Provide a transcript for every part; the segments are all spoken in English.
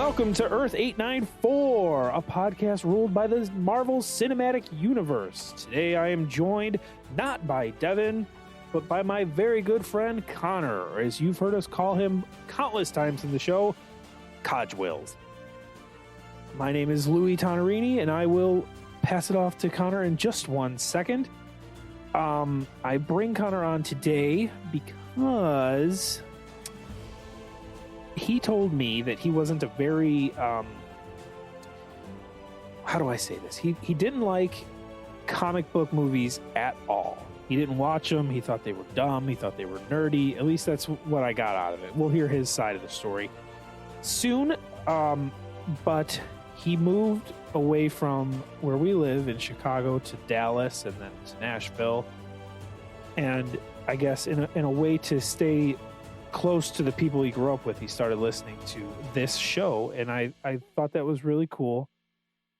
Welcome to Earth 894, a podcast ruled by the Marvel Cinematic Universe. Today I am joined not by Devin, but by my very good friend Connor, or as you've heard us call him countless times in the show, Codgewills. My name is Louie Tonarini, and I will pass it off to Connor in just 1 second. I bring Connor on today because he told me that he wasn't a very, how do I say this? He didn't like comic book movies at all. He didn't watch them. He thought they were dumb. He thought they were nerdy. At least that's what I got out of it. We'll hear his side of the story soon. But he moved away from where we live in Chicago to Dallas and then to Nashville. And I guess in a way to stay close to the people he grew up with, he started listening to this show. And I thought that was really cool.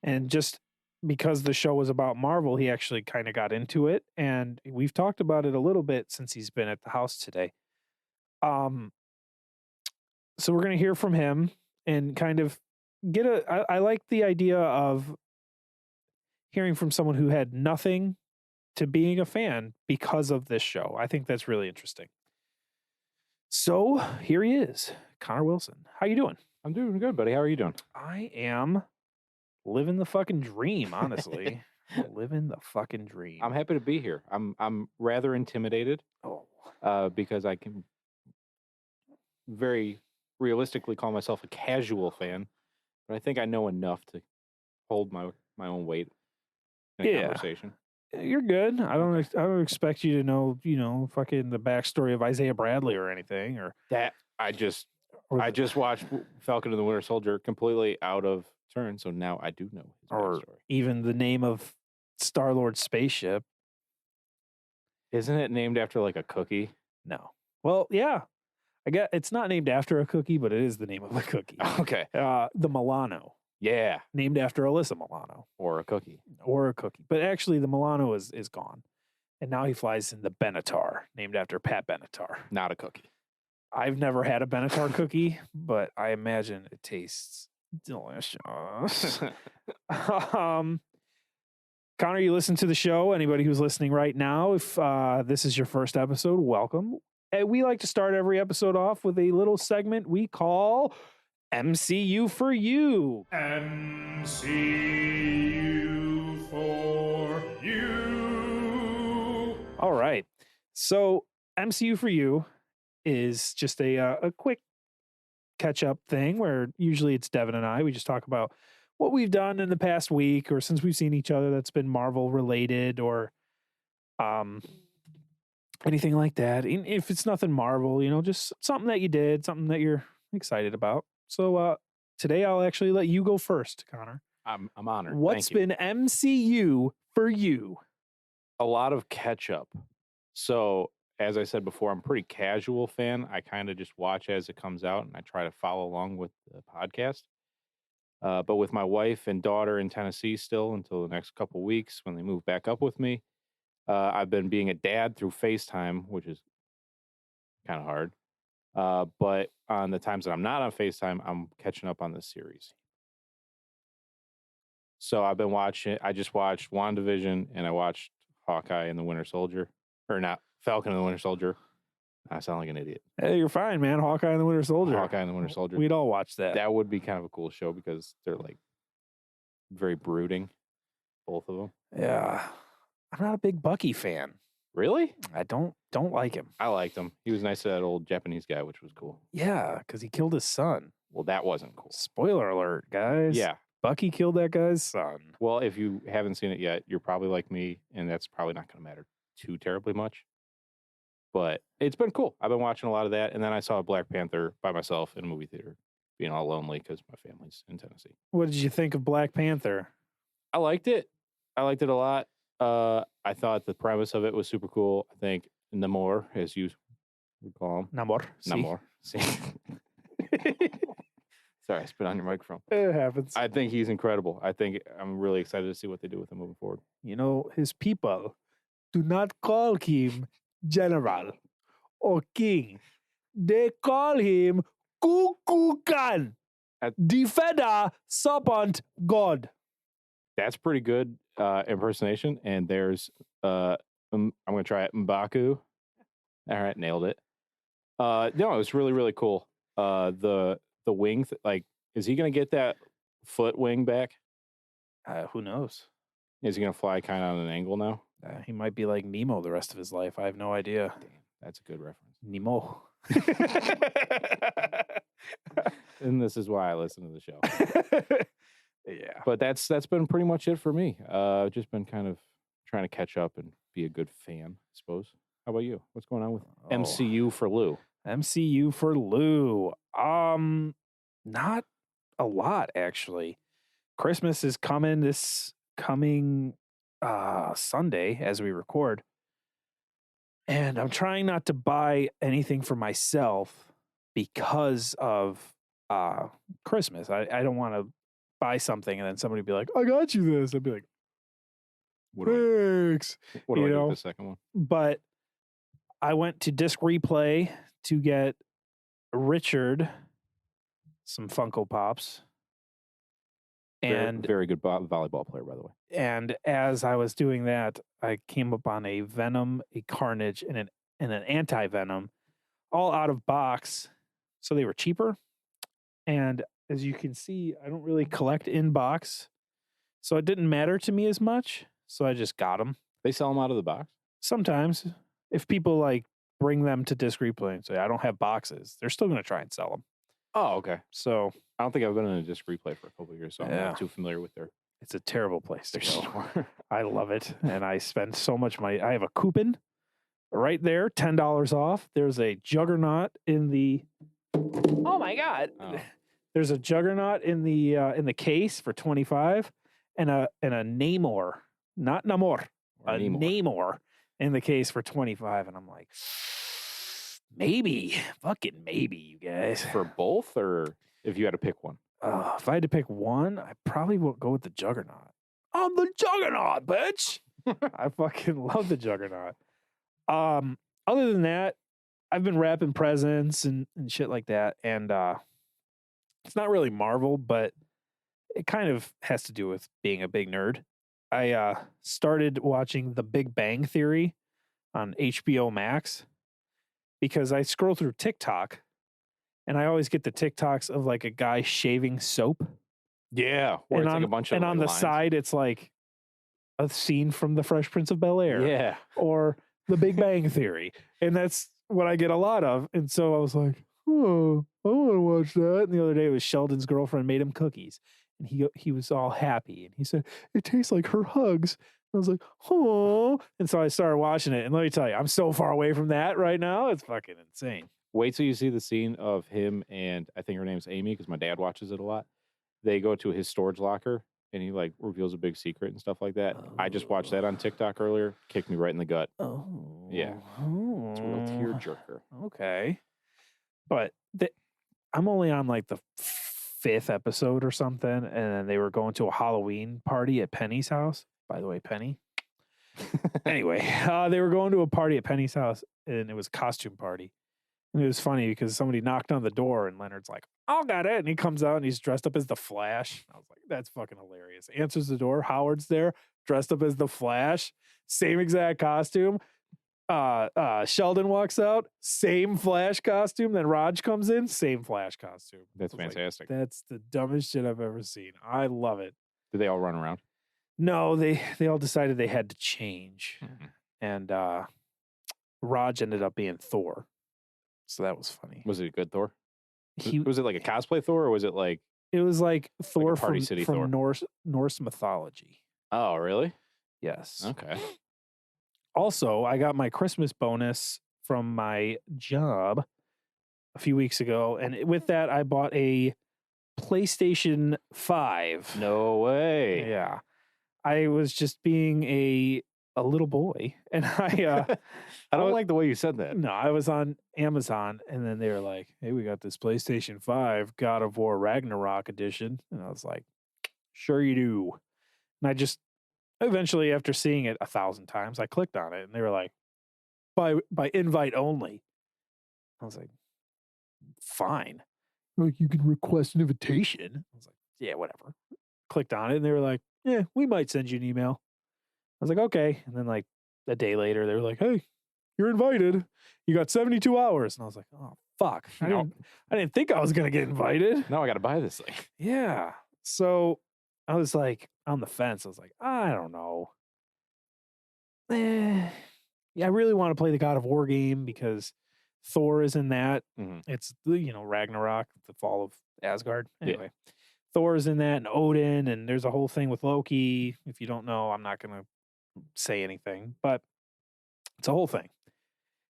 And just because the show was about Marvel, he actually kind of got into it. And we've talked about it a little bit since he's been at the house today. So we're going to hear from him and kind of I like the idea of hearing from someone who had nothing to being a fan because of this show. I think that's really interesting. So here he is, Connor Wilson. How you doing? I'm doing good, buddy. How are you doing? I am living the fucking dream, honestly. Living the fucking dream. I'm happy to be here. I'm rather intimidated because I can very realistically call myself a casual fan, but I think I know enough to hold my own weight in a conversation. You're good. I don't expect you to know, fucking the backstory of Isaiah Bradley or anything, or that. I just watched Falcon and the Winter Soldier completely out of turn, so now I do know his backstory. Or even the name of Star-Lord's spaceship. Isn't it named after like a cookie? No. Well, yeah. I guess it's not named after a cookie, but it is the name of a cookie. Okay. The Milano. Yeah. Named after Alyssa Milano. Or a cookie. But actually, the Milano is gone. And now he flies in the Benatar, named after Pat Benatar. Not a cookie. I've never had a Benatar cookie, but I imagine it tastes delicious. Connor, you listen to the show. Anybody who's listening right now, if this is your first episode, welcome. We like to start every episode off with a little segment we call MCU for You. MCU for You. All right. So MCU for You is just a quick catch-up thing where usually it's Devin and I. We just talk about what we've done in the past week or since we've seen each other that's been Marvel related or anything like that. If it's nothing Marvel, just something that you did, something that you're excited about. So today I'll actually let you go first, Connor. I'm honored. What's been MCU for you? A lot of catch up. So as I said before, I'm a pretty casual fan. I kind of just watch as it comes out and I try to follow along with the podcast. But with my wife and daughter in Tennessee still until the next couple weeks when they move back up with me, I've been being a dad through FaceTime, which is kind of hard. But on the times that I'm not on FaceTime, I'm catching up on this series. So I've been watching, I just watched WandaVision and I watched Hawkeye and the Winter Soldier. Or not, Falcon and the Winter Soldier. I sound like an idiot. Hey, you're fine, man. Hawkeye and the Winter Soldier. Hawkeye and the Winter Soldier. We'd all watch that. That would be kind of a cool show because they're like very brooding, both of them. Yeah. I'm not a big Bucky fan. Really? I don't like him. I liked him. He was nice to that old Japanese guy, which was cool. Yeah, because he killed his son. Well, that wasn't cool. Spoiler alert, guys. Yeah. Bucky killed that guy's son. Well, if you haven't seen it yet, you're probably like me, and that's probably not going to matter too terribly much. But it's been cool. I've been watching a lot of that, and then I saw Black Panther by myself in a movie theater, being all lonely because my family's in Tennessee. What did you think of Black Panther? I liked it. I liked it a lot. I thought the premise of it was super cool. I think Namor, as you would call him. Namor. See. Sorry, I spit on your microphone. It happens. I think he's incredible. I'm really excited to see what they do with him moving forward. His people do not call him general or king. They call him Kukulkan. Defender serpent God. That's pretty good impersonation. And there's I'm gonna try it. M'Baku. All right, nailed it. No, it was really, really cool. The wing, like, is he gonna get that foot wing back? Who knows? Is he gonna fly kind of on an angle now? He might be like Nemo the rest of his life. I have no idea. Damn, that's a good reference. Nemo. And this is why I listen to the show. Yeah. But that's been pretty much it for me. Just been kind of trying to catch up and be a good fan, I suppose. How about you? What's going on with MCU for Lou? MCU for Lou. Not a lot, actually. Christmas is coming this coming Sunday as we record. And I'm trying not to buy anything for myself because of Christmas. I don't want to buy something and then somebody be like, I got you this. I'd be like, thanks. What do I do with the second one? But I went to Disc Replay to get Richard some Funko Pops. And very good volleyball player, by the way. And as I was doing that, I came up on a Venom, a Carnage, and an Anti-Venom, all out of box. So they were cheaper. And as you can see, I don't really collect in box. So it didn't matter to me as much. So I just got them. They sell them out of the box? Sometimes. If people like bring them to Disc Replay and say, I don't have boxes, they're still going to try and sell them. Oh, okay. So I don't think I've been in a Disc Replay for a couple of years, so I'm not too familiar with their... It's a terrible place to go. I love it, and I spend so much money. I have a coupon right there, $10 off. There's a Juggernaut in the... Oh, my God. Oh. There's a Juggernaut in the case for $25 and a Namor, not Namor, a Namor in the case for $25, and I'm like... Maybe. Fucking maybe, you guys. For both, or if you had to pick one? If I had to pick one, I probably would go with the Juggernaut. I'm the Juggernaut, bitch! I fucking love the Juggernaut. Other than that, I've been wrapping presents and shit like that, and it's not really Marvel, but it kind of has to do with being a big nerd. I started watching The Big Bang Theory on HBO Max. Because I scroll through TikTok and I always get the TikToks of like a guy shaving soap. Yeah. Or it's like a bunch of and on the lines. side, it's like a scene from The Fresh Prince of Bel-Air. Yeah. Or The Big Bang Theory. And that's what I get a lot of. And so I was like, oh, I want to watch that. And the other day it was Sheldon's girlfriend made him cookies. And he was all happy. And he said, it tastes like her hugs. I was like, oh. And so I started watching it. And let me tell you, I'm so far away from that right now. It's fucking insane. Wait till you see the scene of him and I think her name's Amy because my dad watches it a lot. They go to his storage locker and he like reveals a big secret and stuff like that. Oh. I just watched that on TikTok earlier. Kicked me right in the gut. Oh. Yeah. Oh. It's a real tearjerker. Okay. But I'm only on like the 5th episode or something. And then they were going to a Halloween party at Penny's house. By the way, Penny. Anyway, they were going to a party at Penny's house, and it was a costume party. And it was funny because somebody knocked on the door, and Leonard's like, I'll get it. And he comes out, and he's dressed up as the Flash. I was like, that's fucking hilarious. Answers the door. Howard's there, dressed up as the Flash. Same exact costume. Sheldon walks out, same Flash costume. Then Raj comes in, same Flash costume. That's fantastic. Like, that's the dumbest shit I've ever seen. I love it. Did they all run around? No, they all decided they had to change. Mm-hmm. And Raj ended up being Thor. So that was funny. Was it a good Thor? Was it like a cosplay Thor, or was it like... It was like Thor like Party City from Thor? Norse mythology. Oh, really? Yes. Okay. Also, I got my Christmas bonus from my job a few weeks ago. And with that, I bought a PlayStation 5. No way. Yeah. I was just being a little boy, and I don't like the way you said that. No, I was on Amazon, and then they were like, hey, we got this PlayStation 5 God of War Ragnarok edition. And I was like, sure you do. And I just, eventually, after seeing it 1,000 times, I clicked on it, and they were like, by invite only. I was like, fine. like, you can request an invitation. I was like, yeah, whatever. Clicked on it and they were like, yeah, we might send you an email. I was like, okay. And then like a day later, they were like, hey, you're invited. You got 72 hours. And I was like, oh, fuck. I didn't think I was going to get invited. Now I got to buy this thing. Yeah. So I was like on the fence. I was like, I don't know. Yeah, I really want to play the God of War game because Thor is in that. Mhm. It's, Ragnarok, the fall of Asgard. Anyway, Thor is in that and Odin, and there's a whole thing with Loki. If you don't know, I'm not going to say anything, but it's a whole thing.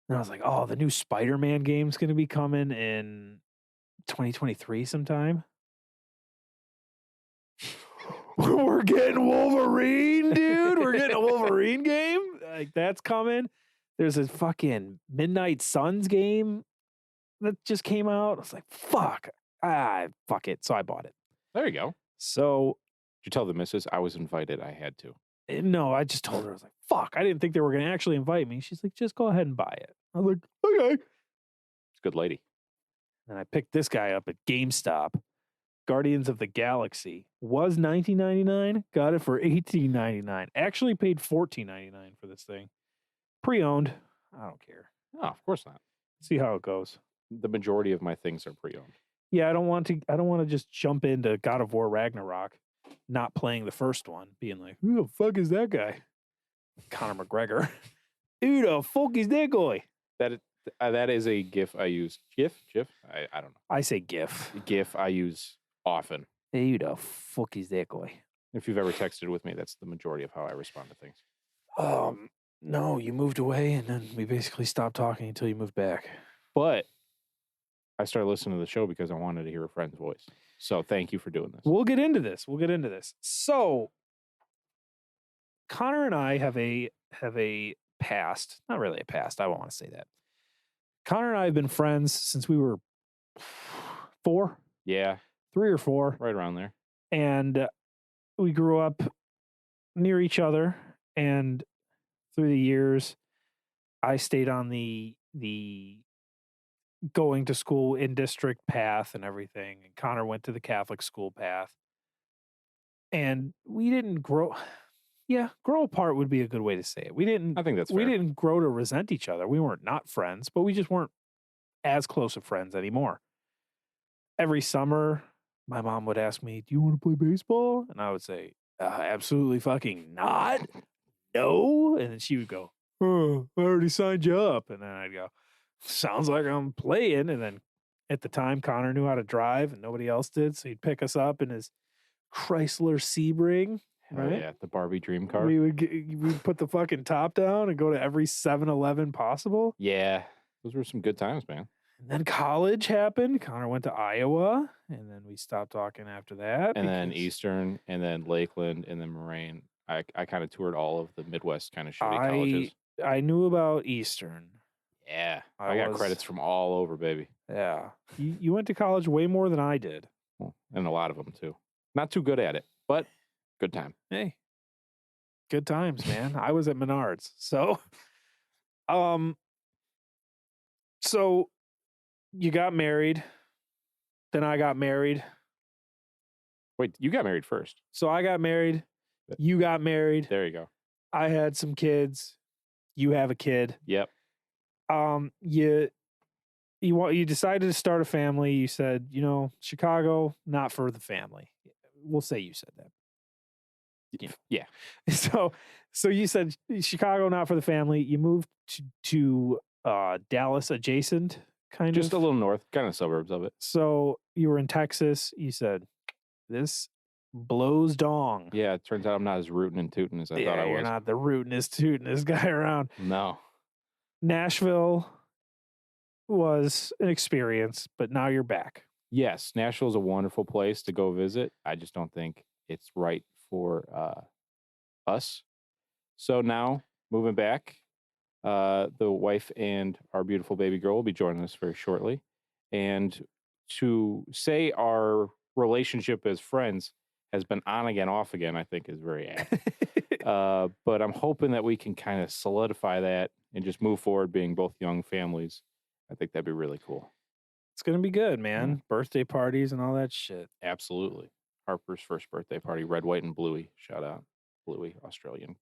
And I was like, oh, the new Spider-Man game's going to be coming in 2023 sometime. We're getting Wolverine, dude. We're getting a Wolverine game. Like, that's coming. There's a fucking Midnight Suns game that just came out. I was like, fuck. Fuck it. So I bought it. There you go. So did you tell the missus I was invited? I had to. No, I just told her. I was like, fuck. I didn't think they were going to actually invite me. She's like, just go ahead and buy it. I was like, okay. It's a good lady. And I picked this guy up at GameStop. Guardians of the Galaxy was $19.99. Got it for $18.99. Actually paid $14.99 for this thing. Pre-owned. I don't care. No, of course not. See how it goes. The majority of my things are pre-owned. Yeah, I don't want to just jump into God of War Ragnarok, not playing the first one, being like, who the fuck is that guy? Conor McGregor. Who the fuck is that guy? That is a GIF I use. GIF? I don't know. I say GIF. GIF I use often. Hey, who the fuck is that guy? If you've ever texted with me, that's the majority of how I respond to things. No, you moved away and then we basically stopped talking until you moved back. But I started listening to the show because I wanted to hear a friend's voice. So thank you for doing this. We'll get into this. So Connor and I have a past. Not really a past. I won't want to say that. Connor and I have been friends since we were 4. Yeah. 3 or 4. Right around there. And we grew up near each other. And through the years, I stayed on the going to school in district path and everything. And Connor went to the Catholic school path. And we didn't grow. Yeah, grow apart would be a good way to say it. I think that's fair. We didn't grow to resent each other. We weren't not friends, but we just weren't as close of friends anymore. Every summer, my mom would ask me, do you want to play baseball? And I would say, absolutely fucking not. No. And then she would go, oh, I already signed you up. And then I'd go, sounds like I'm playing. And then at the time, Connor knew how to drive and nobody else did. So he'd pick us up in his Chrysler Sebring. Right? Oh, yeah, the Barbie dream car. We'd put the fucking top down and go to every 7-Eleven possible. Yeah, those were some good times, man. And then college happened. Connor went to Iowa, and then we stopped talking after that. And then Eastern, and then Lakeland, and then Moraine. I kind of toured all of the Midwest kind of shitty colleges. I knew about Eastern. Yeah, I got credits from all over, baby. Yeah, you went to college way more than I did. Well, and a lot of them too. Not too good at it, but good time. Hey, good times, man. I was at Menards. So you got married. Then I got married. Wait, you got married first. So I got married. You got married. There you go. I had some kids. You have a kid. Yep. You decided to start a family. You said, Chicago, not for the family. We'll say you said that. Yeah. So you said Chicago, not for the family. You moved to Dallas adjacent, kind of. Just a little north, kind of suburbs of it. So you were in Texas. You said, this blows dong. Yeah, it turns out I'm not as rootin' and tootin' as I thought I was. You're not the rootin'est, tootin'est guy around. No. Nashville was an experience, but now you're back. Yes, Nashville is a wonderful place to go visit. I just don't think it's right for us. So now, moving back, the wife and our beautiful baby girl will be joining us very shortly. And to say our relationship as friends has been on again, off again, I think is very apt. But I'm hoping that we can kind of solidify that and just move forward being both young families. I think that'd be really cool. It's going to be good, man. Birthday parties and all that shit. Absolutely. Harper's first birthday party, red, white, and bluey. Shout out. Bluey, Australian.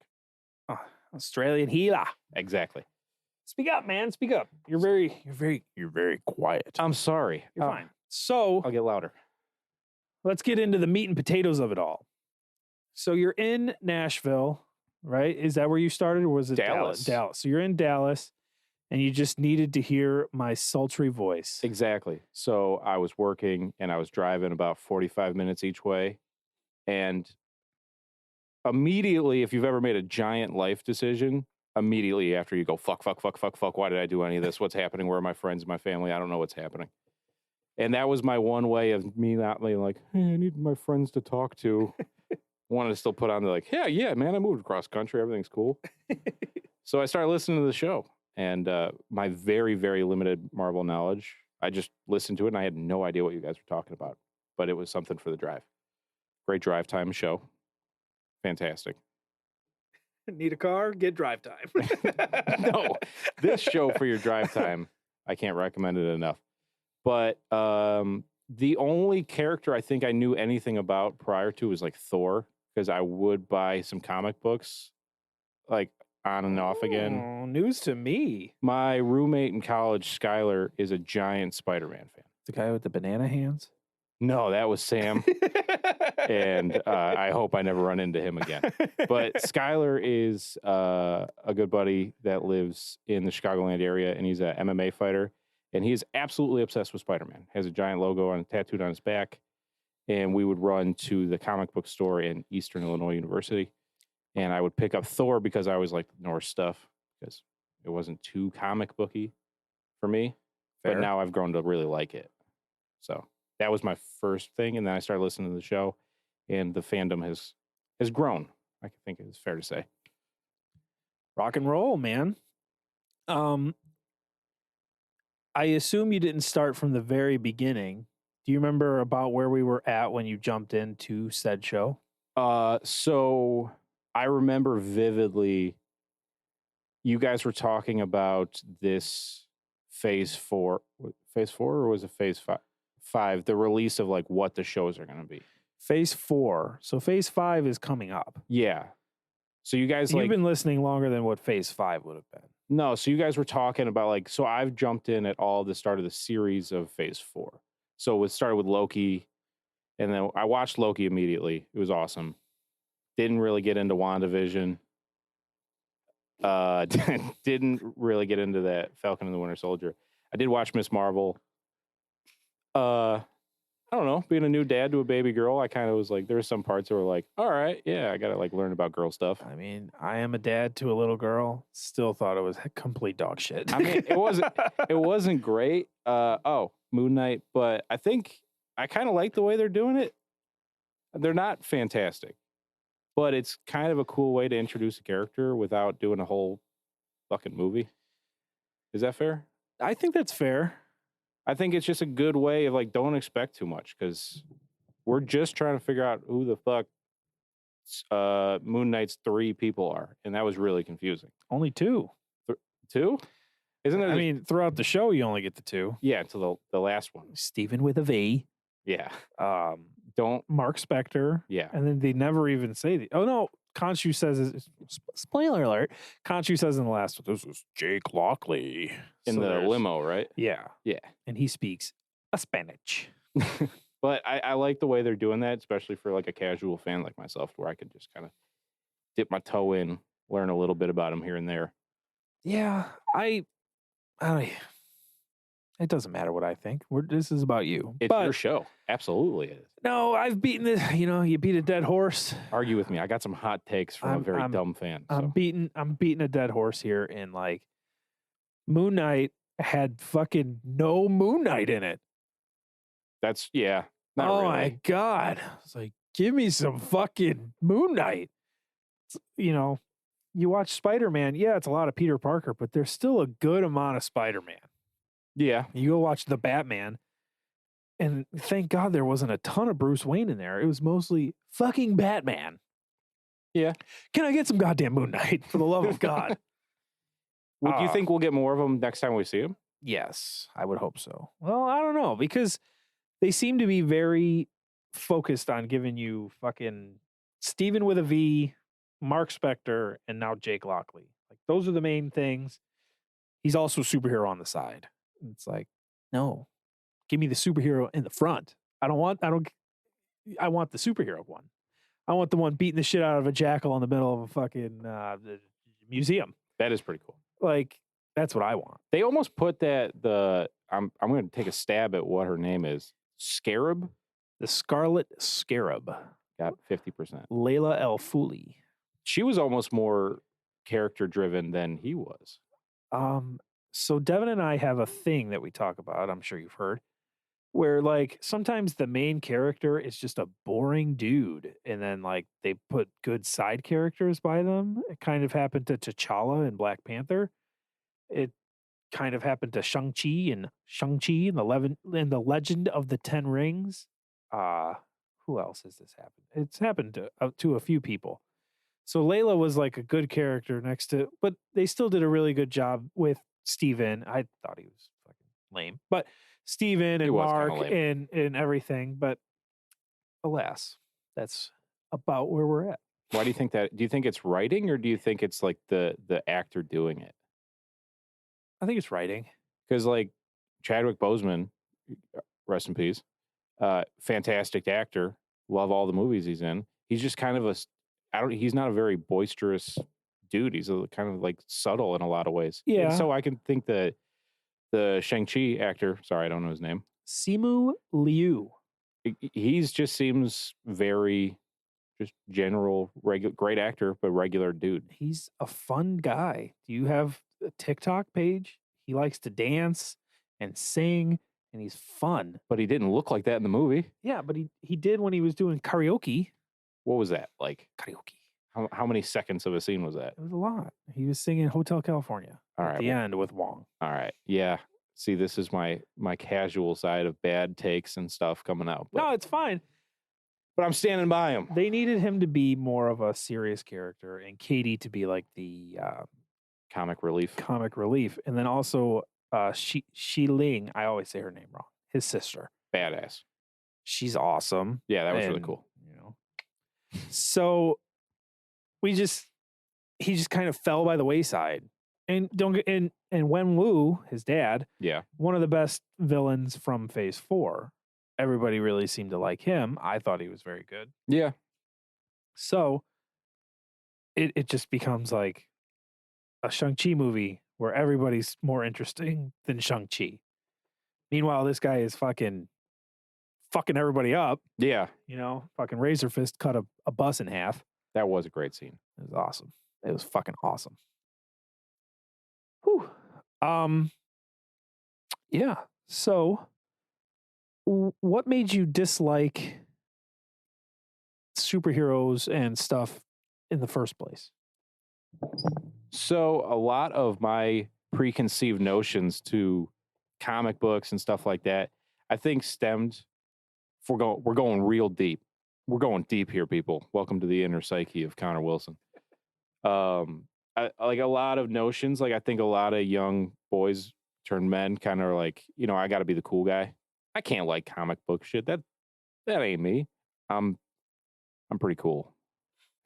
Oh, Australian healer. Exactly. Speak up, man. Speak up. You're very quiet. I'm sorry. You're fine. So I'll get louder. let's get into the meat and potatoes of it all. So you're in Nashville, right? Is that where you started, or was it Dallas? Dallas. So you're in Dallas, and you just needed to hear my sultry voice. Exactly. So I was working and I was driving about 45 minutes each way. And immediately, if you've ever made a giant life decision, immediately after you go, fuck, why did I do any of this? What's happening? Where are my friends, my family? I don't know what's happening. And that was my one way of me not being like, hey, I need my friends to talk to. Wanted to still put on the like, yeah, man, I moved across country. Everything's cool. So I started listening to the show. And my very, very limited Marvel knowledge, I just listened to it and I had no idea what you guys were talking about. But it was something for the drive. Great drive time show. Fantastic. Need a car? Get drive time. No, this show for your drive time, I can't recommend it enough. But the only character I think I knew anything about prior to was like Thor, because I would buy some comic books like on and off again. News to me. My roommate in college, Skylar, is a giant Spider-Man fan. The guy with the banana hands? No, that was Sam. And I hope I never run into him again. But Skylar is a good buddy that lives in the Chicagoland area, and he's an MMA fighter. And he is absolutely obsessed with Spider-Man. Has a giant logo tattooed on his back. And we would run to the comic book store in Eastern Illinois University. And I would pick up Thor because I always liked Norse stuff, because it wasn't too comic booky for me. Fair. But now I've grown to really like it. So that was my first thing. And then I started listening to the show, and the fandom has grown, I think it's fair to say. Rock and roll, man. I assume you didn't start from the very beginning. Do you remember about where we were at when you jumped into said show? So I remember vividly you guys were talking about this phase 4, or was it phase 5, the release of like what the shows are going to be. Phase 4. So phase 5 is coming up. Yeah. So you guys You've been listening longer than what phase 5 would have been. No, so you guys were talking about like, so I've jumped in at all the start of the series of phase 4. So it started with Loki, and then I watched Loki immediately. It was awesome. Didn't really get into WandaVision. Didn't really get into that Falcon and the Winter Soldier. I did watch Miss Marvel. I don't know, being a new dad to a baby girl, I kind of was like, there were some parts that were like, all right, yeah, I got to like learn about girl stuff. I mean, I am a dad to a little girl. Still thought it was complete dog shit. I mean, it wasn't great. Moon Knight, but I think I kind of like the way they're doing it. They're not fantastic, but it's kind of a cool way to introduce a character without doing a whole fucking movie. Is that fair? I think that's fair. I think it's just a good way of like, don't expect too much, because we're just trying to figure out who the fuck Moon Knight's 3 people are. And that was really confusing. Only 2. 2? Isn't it? I mean, throughout the show, you only get the 2. Yeah, until the last one. Stephen with a V. Yeah. Don't Mark Spector. Yeah. And then they never even say oh no, Khonshu says, spoiler alert, Khonshu says in the last one, this is Jake Lockley. In the limo, right? Yeah. Yeah. And he speaks a Spanish. But I like the way they're doing that, especially for like a casual fan like myself, where I could just kind of dip my toe in, learn a little bit about him here and there. Yeah. It doesn't matter what I think. This is about you. It's your show. Absolutely it is. No, I've beaten this. You beat a dead horse. Argue with me. I got some hot takes from a very dumb fan. So. I'm beating a dead horse here, and like Moon Knight had fucking no Moon Knight in it. That's not really. My God. It's like, give me some fucking Moon Knight. You watch Spider-Man. Yeah, it's a lot of Peter Parker, but there's still a good amount of Spider-Man. Yeah. You go watch The Batman, and thank God there wasn't a ton of Bruce Wayne in there. It was mostly fucking Batman. Yeah. Can I get some goddamn Moon Knight, for the love of God? Would you think we'll get more of them next time we see him? Yes, I would hope so. Well, I don't know because they seem to be very focused on giving you fucking Steven with a V, Mark Spector, and now Jake Lockley. Like those are the main things. He's also a superhero on the side. It's like, no, give me the superhero in the front. I want the superhero one. I want the one beating the shit out of a jackal in the middle of a fucking museum. That is pretty cool. Like, that's what I want. They almost put I'm going to take a stab at what her name is. Scarab? The Scarlet Scarab. Got 50%. Layla El Fuli. She was almost more character driven than he was. So Devin and I have a thing that we talk about, I'm sure you've heard, where like sometimes the main character is just a boring dude and then like they put good side characters by them. It kind of happened to T'Challa in Black Panther. It kind of happened to Shang-Chi and the Legend of the Ten Rings. Who else has this happened? It's happened to a few people. So Layla was like a good character next to, but they still did a really good job with Steven. I thought he was fucking lame, but Steven and Mark and everything. But alas, that's about where we're at. Why do you think that? Do you think it's writing or do you think it's like the actor doing it? I think it's writing. Because like Chadwick Boseman, rest in peace, fantastic actor. Love all the movies he's in. He's just kind of he's not a very boisterous dude. He's kind of like subtle in a lot of ways. Yeah. And so I can think that the Shang-Chi actor, sorry, I don't know his name. Simu Liu. He's just seems very just general, great actor, but regular dude. He's a fun guy. Do you have a TikTok page? He likes to dance and sing, and he's fun. But he didn't look like that in the movie. Yeah, but he did when he was doing karaoke. What was that like? Karaoke. How many seconds of a scene was that? It was a lot. He was singing Hotel California at the end with Wong. All right. Yeah. See, this is my casual side of bad takes and stuff coming out. No, it's fine. But I'm standing by him. They needed him to be more of a serious character and Katie to be like the comic relief. And then also Shi Ling, I always say her name wrong. His sister. Badass. She's awesome. Yeah, that was really cool. You know. So he just kind of fell by the wayside. And Wen Wu, his dad, one of the best villains from Phase 4. Everybody really seemed to like him. I thought he was very good. Yeah. So it just becomes like a Shang-Chi movie where everybody's more interesting than Shang-Chi. Meanwhile, this guy is fucking everybody up. Yeah. You know, fucking Razor Fist cut a bus in half. That was a great scene. It was awesome. It was fucking awesome. Whew. Yeah. So what made you dislike superheroes and stuff in the first place? So a lot of my preconceived notions to comic books and stuff like that, I think stemmed. We're going real deep. We're going deep here, people. Welcome to the inner psyche of Connor Wilson. I like a lot of notions. Like I think a lot of young boys turned men kind of are like, you know, I got to be the cool guy. I can't like comic book shit. That ain't me. I'm pretty cool.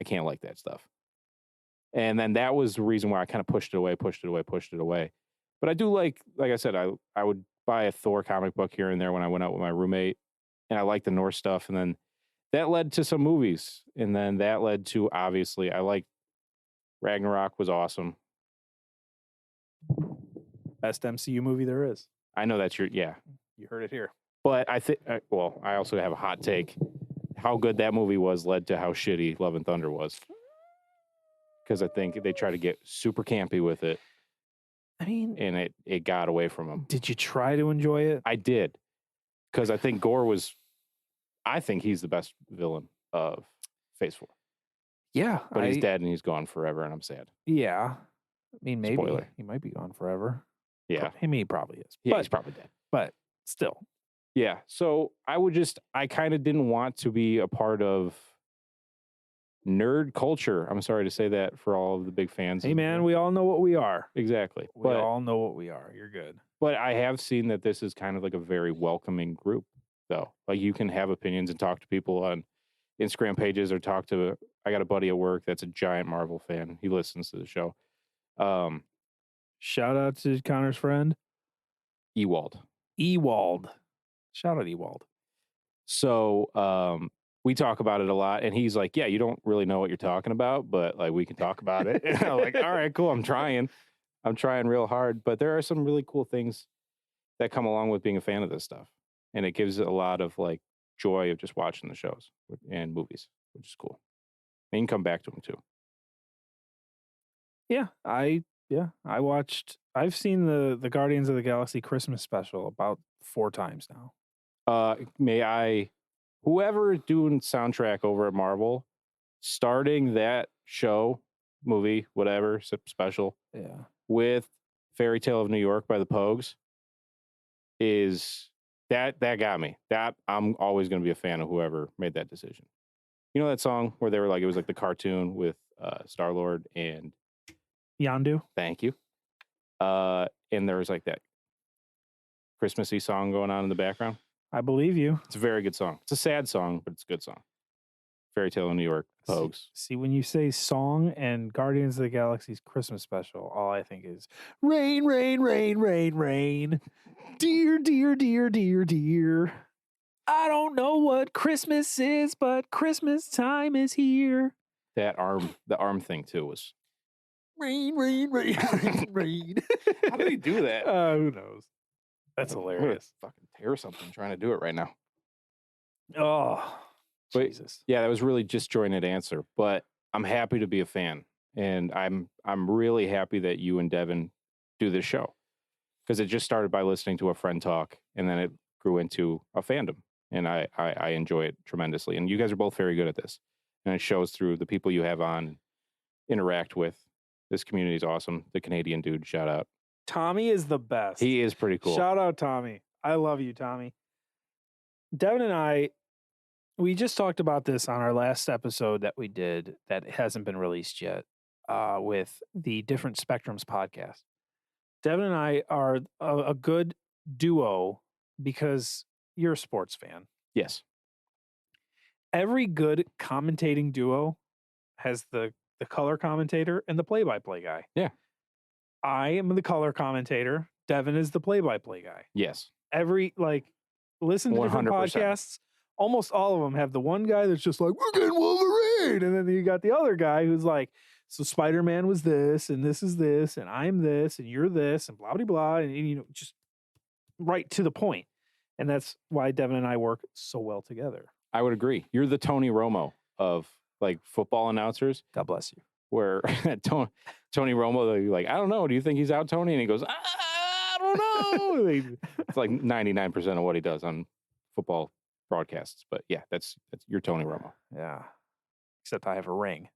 I can't like that stuff. And then that was the reason why I kind of pushed it away. But I do like I said, I would buy a Thor comic book here and there when I went out with my roommate, and I liked the Norse stuff. And then that led to some movies, and then that led to obviously I liked Ragnarok was awesome. Best MCU movie there is. I know that's you heard it here. But I think, well, I also have a hot take. How good that movie was led to how shitty Love and Thunder was. Because I think they try to get super campy with it. I mean, and it got away from them. Did you try to enjoy it? I did. Because I think I think he's the best villain of Phase 4. Yeah. But he's dead and he's gone forever, and I'm sad. Yeah. I mean, maybe. Spoiler. He might be gone forever. Yeah. I mean, he probably is. Yeah, he's probably dead. But still. Yeah. So I kind of didn't want to be a part of nerd culture. I'm sorry to say that for all of the big fans. Hey, man, we all know what we are. Exactly. We all know what we are. You're good. But I have seen that this is kind of like a very welcoming group, though. Like you can have opinions and talk to people on Instagram pages or I got a buddy at work that's a giant Marvel fan. He listens to the show. Shout out to Connor's friend. Ewald. Shout out Ewald. So we talk about it a lot, and he's like, yeah, you don't really know what you're talking about, but like we can talk about it. And I'm like, all right, cool. I'm trying real hard, but there are some really cool things that come along with being a fan of this stuff. And it gives a lot of like joy of just watching the shows and movies, which is cool. And you can come back to them too. Yeah, I've seen the Guardians of the Galaxy Christmas special about 4 times now. Whoever is doing soundtrack over at Marvel, starting that show, movie, whatever, special, with Fairy Tale of New York by the Pogues, is that got me. That I'm always going to be a fan of whoever made that decision. You know that song where they were like, it was like the cartoon with Star-Lord and Yondu. Thank you. And there was like that Christmassy song going on in the background. I believe you. It's a very good song. It's a sad song, but it's a good song. Fairy Tale of New York, Pogues. See, when you say song and Guardians of the Galaxy's Christmas special, all I think is rain, rain, rain, rain, rain. Dear, dear, dear, dear, dear. I don't know what Christmas is, but Christmas time is here. The arm thing too was rain, rain, rain, rain, rain. How did he do that? Who knows? That's hilarious. Fucking tear something trying to do it right now. Oh, but, Jesus. Yeah, that was really disjointed answer, but I'm happy to be a fan, and I'm really happy that you and Devin do this show, because it just started by listening to a friend talk, and then it grew into a fandom, and I enjoy it tremendously. And you guys are both very good at this, and it shows through the people you have on, interact with. This community is awesome. The Canadian dude, shout out. Tommy is the best. He is pretty cool. Shout out Tommy. I love you, Tommy. Devin and we just talked about this on our last episode that we did that hasn't been released yet with the Different Spectrums podcast. Devin and I are a good duo because you're a sports fan. Yes. Every good commentating duo has the color commentator and the play-by-play guy. Yeah. I am the color commentator. Devin is the play-by-play guy. Yes. Listen to different 100%. podcasts. Almost all of them have the one guy that's just like, we're getting Wolverine. And then you got the other guy who's like, so Spider-Man was this, and this is this, and I'm this, and you're this, and blah, blah, blah. And just right to the point. And that's why Devin and I work so well together. I would agree. You're the Tony Romo of like football announcers. God bless you. Where Tony Romo, like, I don't know. Do you think he's out, Tony? And he goes, I don't know. It's like 99% of what he does on football broadcasts. But yeah, that's your Tony Romo. Yeah. Except I have a ring.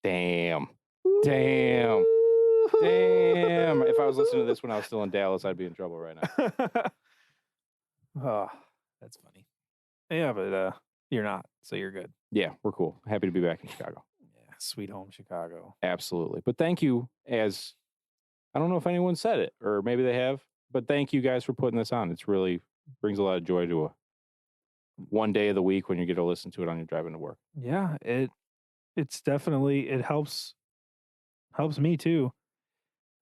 Damn. If I was listening to this when I was still in Dallas, I'd be in trouble right now. Oh, that's funny. Yeah, but you're not, so you're good. Yeah, we're cool. Happy to be back in Chicago. Yeah, sweet home Chicago. Absolutely. But thank you, as I don't know if anyone said it, or maybe they have, but thank you guys for putting this on. It's really brings a lot of joy to one day of the week when you get to listen to it on your driving to work. Yeah, it's definitely, it helps me too.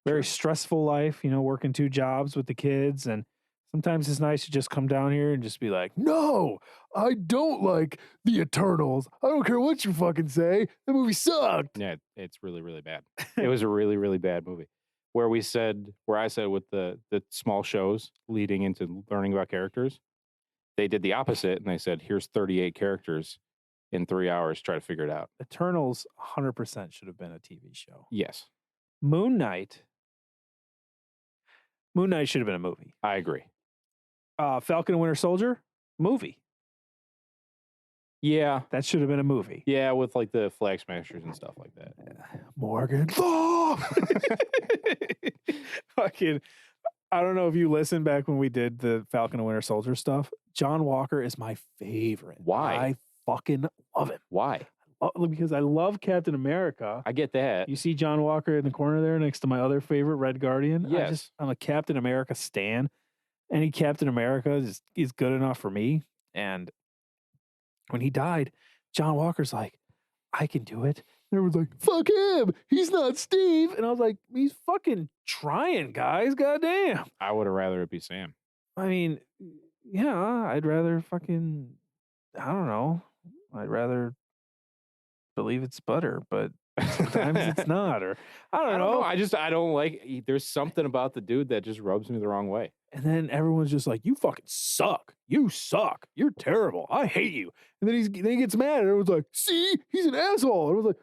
Very stressful life, working 2 jobs with the kids, and sometimes it's nice to just come down here and just be like, no, I don't like the Eternals. I don't care what you fucking say. The movie sucked. Yeah, it's really, really bad. It was a really, really bad movie. Where I said with the small shows leading into learning about characters, they did the opposite, and they said, here's 38 characters in 3 hours. Try to figure it out. Eternals 100% should have been a TV show. Yes. Moon Knight should have been a movie. I agree. Falcon and Winter Soldier, movie. Yeah. That should have been a movie. Yeah, with like the Flag Smashers and stuff like that. Morgan. Fucking, I don't know if you listened back when we did the Falcon and Winter Soldier stuff. John Walker is my favorite. Why? I fucking love him. Why? because I love Captain America. I get that. You see John Walker in the corner there next to my other favorite, Red Guardian. Yes. I'm a Captain America stan. Any Captain America is good enough for me. And when he died, John Walker's like, I can do it. And everyone's like, fuck him. He's not Steve. And I was like, he's fucking trying, guys. Goddamn. I would have rather it be Sam. I mean, yeah, I'd rather fucking, I don't know. I'd rather believe it's butter, but sometimes it's not. Or I don't know. I don't like, there's something about the dude that just rubs me the wrong way. And then everyone's just like, you fucking suck. You suck. You're terrible. I hate you. And then he gets mad and everyone's like, see, he's an asshole. And I was like,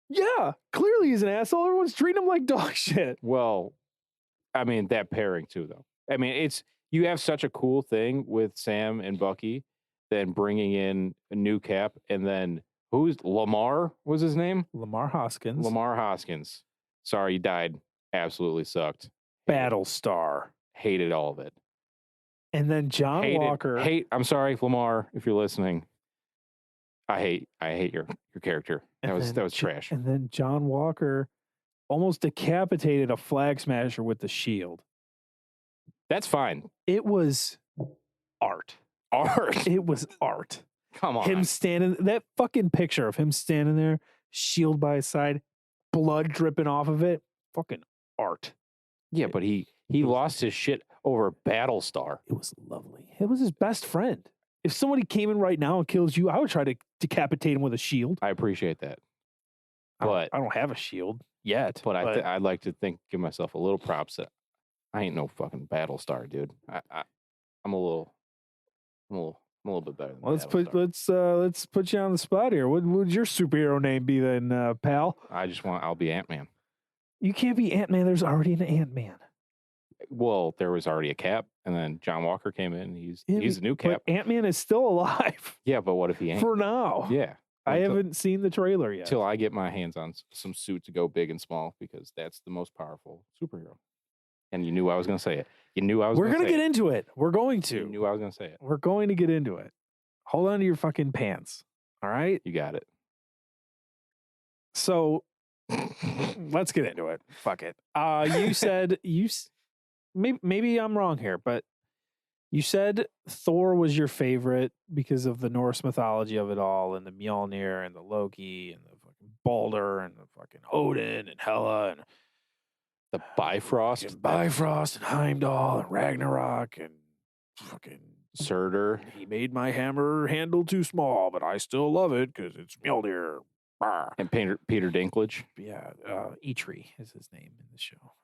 yeah, clearly he's an asshole. Everyone's treating him like dog shit. Well, I mean, that pairing too, though. I mean, you have such a cool thing with Sam and Bucky, then bringing in a new Cap, and then who's Lamar was his name? Lamar Hoskins. Lamar Hoskins. Sorry, he died. Absolutely sucked. Battlestar. Hated all of it. And then John Walker. I'm sorry, Lamar, if you're listening. I hate your character. That was trash. And then John Walker almost decapitated a Flag Smasher with the shield. That's fine. It was art. It was art. Come on. Him standing, that fucking picture of him standing there, shield by his side, blood dripping off of it. Fucking art. Yeah, but he lost his shit over Battlestar. It was lovely. It was his best friend. If somebody came in right now and kills you, I would try to decapitate him with a shield. I appreciate that. But I don't have a shield yet. But I'd like to give myself a little props that I ain't no fucking Battlestar, dude. I'm a little bit better than let's put you on the spot here. What would your superhero name be then, pal? I'll be Ant-Man. You can't be Ant-Man. There's already an Ant-Man. Well, there was already a Cap, and then John Walker came in. He's a new Cap. Ant-Man is still alive. Yeah, but what if he ain't? For now. Yeah. I haven't seen the trailer yet. Till I get my hands on some suit to go big and small, because that's the most powerful superhero. And you knew I was going to say it. You knew I was We're going to get into it. We're going to. You knew I was going to say it. We're going to get into it. Hold on to your fucking pants. All right? You got it. So let's get into it. Fuck it. You said maybe I'm wrong here, but you said Thor was your favorite because of the Norse mythology of it all, and the Mjolnir and the Loki and the fucking Balder and the fucking Odin and Hela and the Bifrost, and Heimdall and Ragnarok and fucking Surtur. He made my hammer handle too small, but I still love it because it's Mjolnir. Bah. And Peter Dinklage. Yeah, Eitri is his name in the show.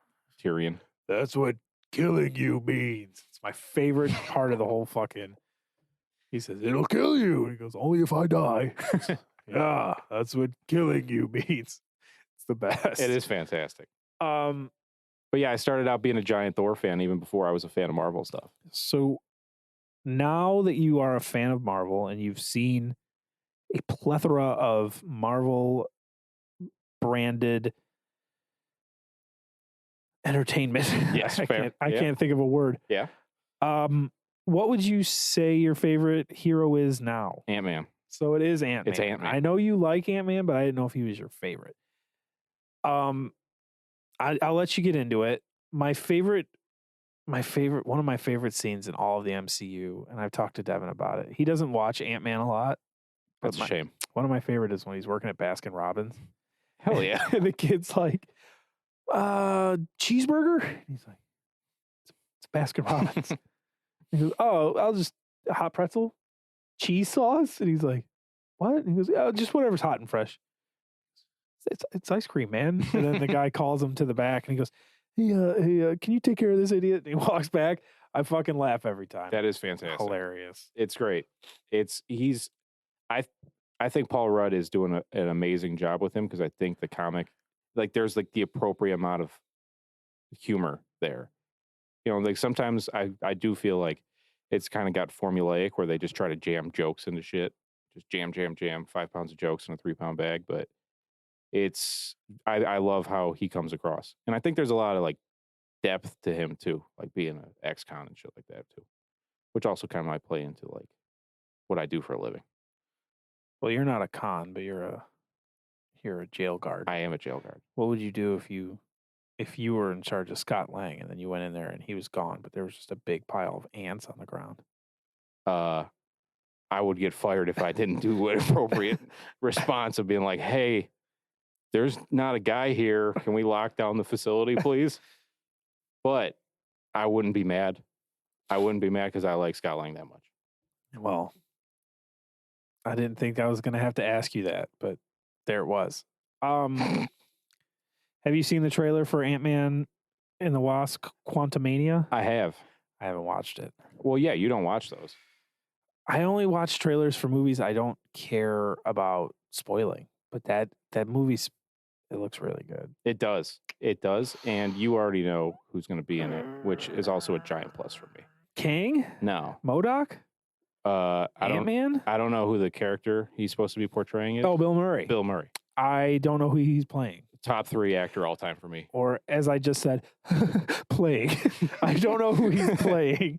Tyrion. That's what killing you means. It's my favorite part of the whole fucking. He says, it'll kill you. And he goes, only if I die. Yeah, that's what killing you means. It's the best. It is fantastic. But yeah, I started out being a giant Thor fan even before I was a fan of Marvel stuff. So now that you are a fan of Marvel and you've seen a plethora of Marvel branded entertainment. Yes, I can't think of a word. Yeah. What would you say your favorite hero is now? Ant-Man. So it is Ant-Man. It's Ant-Man. I know you like Ant-Man, but I didn't know if he was your favorite. I'll let you get into it. One of my favorite scenes in all of the MCU, and I've talked to Devin about it. He doesn't watch Ant-Man a lot. That's a shame. One of my favorite is when he's working at Baskin Robbins. Hell yeah. And the kid's like, cheeseburger? And he's like, it's Baskin Robbins. He goes, oh, I'll just hot pretzel, cheese sauce. And he's like, what? And he goes, oh, just whatever's hot and fresh. It's ice cream, man. And then the guy calls him to the back and he goes, hey, can you take care of this idiot? And he walks back. I fucking laugh every time. That is fantastic. Hilarious. It's great. I think Paul Rudd is doing an amazing job with him, because I think the comic, like, there's like the appropriate amount of humor there. You know, like sometimes I do feel like it's kind of got formulaic where they just try to jam jokes into shit. Just jam, 5 pounds of jokes in a 3-pound bag. But I love how he comes across. And I think there's a lot of like depth to him too, like being an ex-con and shit like that too, which also kind of might play into like what I do for a living. Well, you're not a con, but you're a jail guard. I am a jail guard. What would you do if you were in charge of Scott Lang and then you went in there and he was gone, but there was just a big pile of ants on the ground? I would get fired if I didn't do an appropriate response of being like, hey, there's not a guy here. Can we lock down the facility, please? But I wouldn't be mad. I wouldn't be mad because I like Scott Lang that much. Well, I didn't think I was going to have to ask you that, but there it was. Have you seen the trailer for Ant-Man and the Wasp: Quantumania? I have. I haven't watched it. Well, yeah, you don't watch those. I only watch trailers for movies I don't care about spoiling. But that movie's, it looks really good. It does. It does. And you already know who's going to be in it, which is also a giant plus for me. Kang? No. MODOK? Ant-Man? I don't know who the character he's supposed to be portraying is. Oh, Bill Murray. Bill Murray. I don't know who he's playing. Top 3 actor all time for me. Or as I just said, playing. I don't know who he's playing.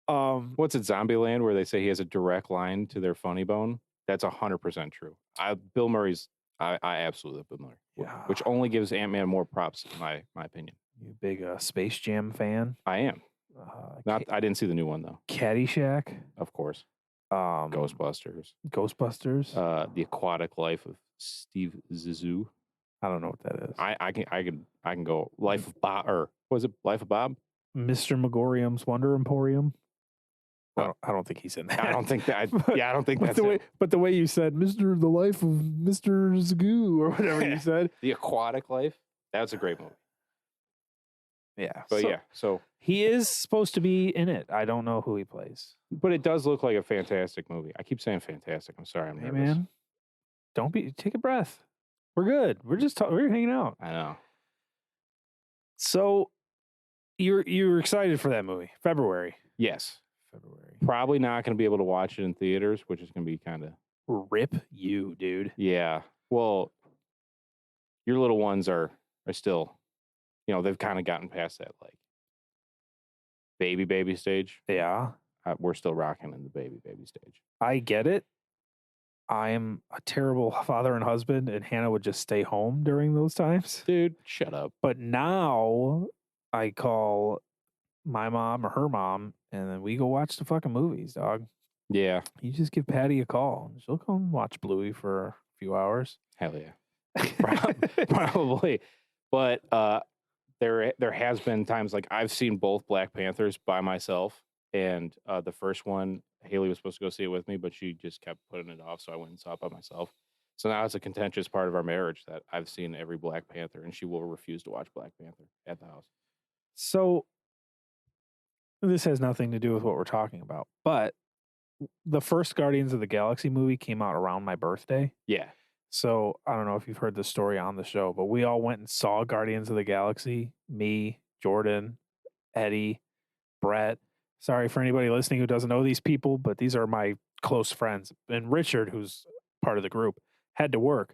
What's it, Zombieland, where they say he has a direct line to their funny bone? That's 100% true. Bill Murray's, I absolutely love Bill Murray. Yeah. Which only gives Ant-Man more props, in my opinion. You big Space Jam fan? I am. I didn't see the new one, though. Caddyshack? Of course. Ghostbusters? The Aquatic Life of Steve Zissou. I don't know what that is. I can go Life of Bob, or was it Life of Bob? Mr. Megorium's Wonder Emporium. I don't think he's in that. I don't think that. I don't think that's it. But the way you said the Life of Mr. Zagoo or whatever you said. The Aquatic Life. That's a great movie. Yeah. But so he is supposed to be in it. I don't know who he plays. But it does look like a fantastic movie. I keep saying fantastic. I'm sorry. I'm nervous. Hey, man. Take a breath. We're good. We're just we're hanging out. I know. So you're excited for that movie? February. Yes. February. Probably not going to be able to watch it in theaters, which is going to be kind of rip you, dude. Yeah. Well, your little ones are still, they've kind of gotten past that like baby stage. Yeah. We're still rocking in the baby stage. I get it. I am a terrible father and husband, and Hannah would just stay home during those times. Dude, shut up. But now I call my mom or her mom, and then we go watch the fucking movies, dog. Yeah. You just give Patty a call. She'll come watch Bluey for a few hours. Hell yeah. Probably. But there has been times like I've seen both Black Panthers by myself, and the first one, Haley was supposed to go see it with me, but she just kept putting it off, so I went and saw it by myself. So now it's a contentious part of our marriage that I've seen every Black Panther, and she will refuse to watch Black Panther at the house. So this has nothing to do with what we're talking about, but the first Guardians of the Galaxy movie came out around my birthday. Yeah. So I don't know if you've heard the story on the show, but we all went and saw Guardians of the Galaxy. Me, Jordan, Eddie, Brett. Sorry for anybody listening who doesn't know these people, but these are my close friends. And Richard, who's part of the group, had to work.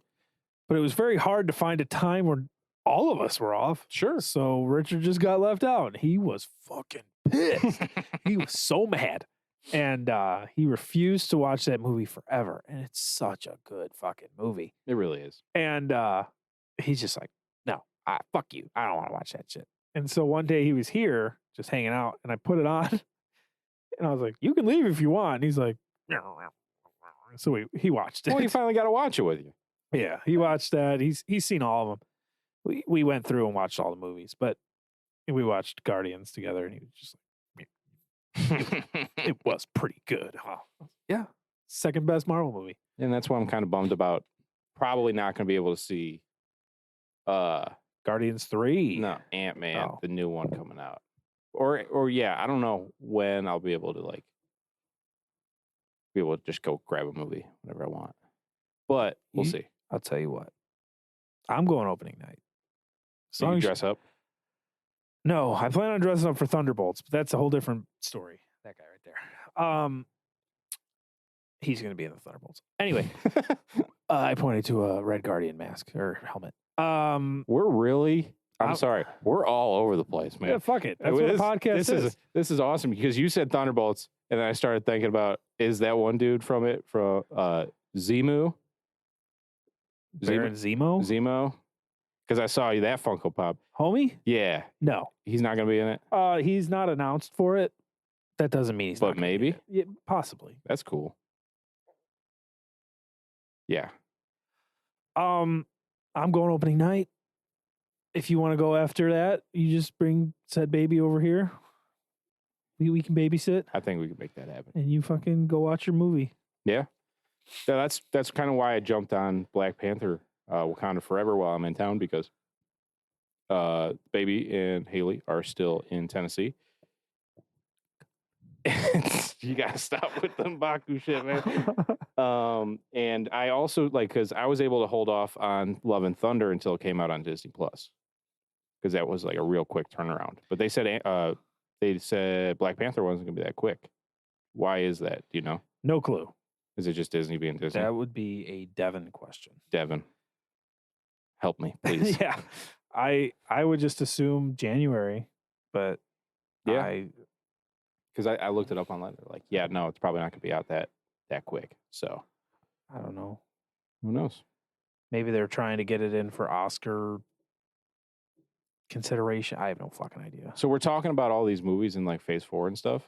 But it was very hard to find a time where all of us were off. Sure. So Richard just got left out. He was fucking pissed. He was so mad. And he refused to watch that movie forever. And it's such a good fucking movie. It really is. And he's just like, no, fuck you. I don't want to watch that shit. And so one day he was here just hanging out, and I put it on. And I was like, you can leave if you want. And he's like, so he watched it. Well, you finally got to watch it with you. Yeah, he watched that. He's seen all of them. We went through and watched all the movies, but we watched Guardians together, and he was just like, it was pretty good. Huh? Yeah, second best Marvel movie. And that's why I'm kind of bummed about probably not going to be able to see Guardians 3. No, Ant-Man, the new one coming out. Or yeah, I don't know when I'll be able to just go grab a movie whenever I want. But we'll see. I'll tell you what. I'm going opening night. So you dress up? No, I plan on dressing up for Thunderbolts, but that's a whole different story. That guy right there. He's going to be in the Thunderbolts. Anyway, I pointed to a Red Guardian mask or helmet. We're really... I'm sorry. We're all over the place, man. Yeah, fuck it. That's what a podcast is. This is awesome because you said Thunderbolts, and then I started thinking about, is that one dude from Zemu. Baron Zemo? Zemo. Because I saw you that Funko Pop. Homie? Yeah. No. He's not going to be in it? He's not announced for it. That doesn't mean he's not gonna maybe? be in it. Yeah, possibly. That's cool. Yeah. I'm going opening night. If you want to go after that, you just bring said baby over here. We can babysit. I think we can make that happen. And you fucking go watch your movie. Yeah. That's kind of why I jumped on Black Panther Wakanda Forever while I'm in town, because Baby and Haley are still in Tennessee. You gotta stop with them Baku shit, man. And I also because I was able to hold off on Love and Thunder until it came out on Disney Plus, because that was like a real quick turnaround. But they said Black Panther wasn't gonna be that quick. Why is that? Do you know? No clue. Is it just Disney being Disney? That would be a Devin question. Devin, help me, please. Yeah, I would just assume January, but yeah. Because I looked it up online. They're like, yeah, no, it's probably not going to be out that quick. So, I don't know. Who knows? Maybe they're trying to get it in for Oscar consideration. I have no fucking idea. So we're talking about all these movies in like Phase 4 and stuff,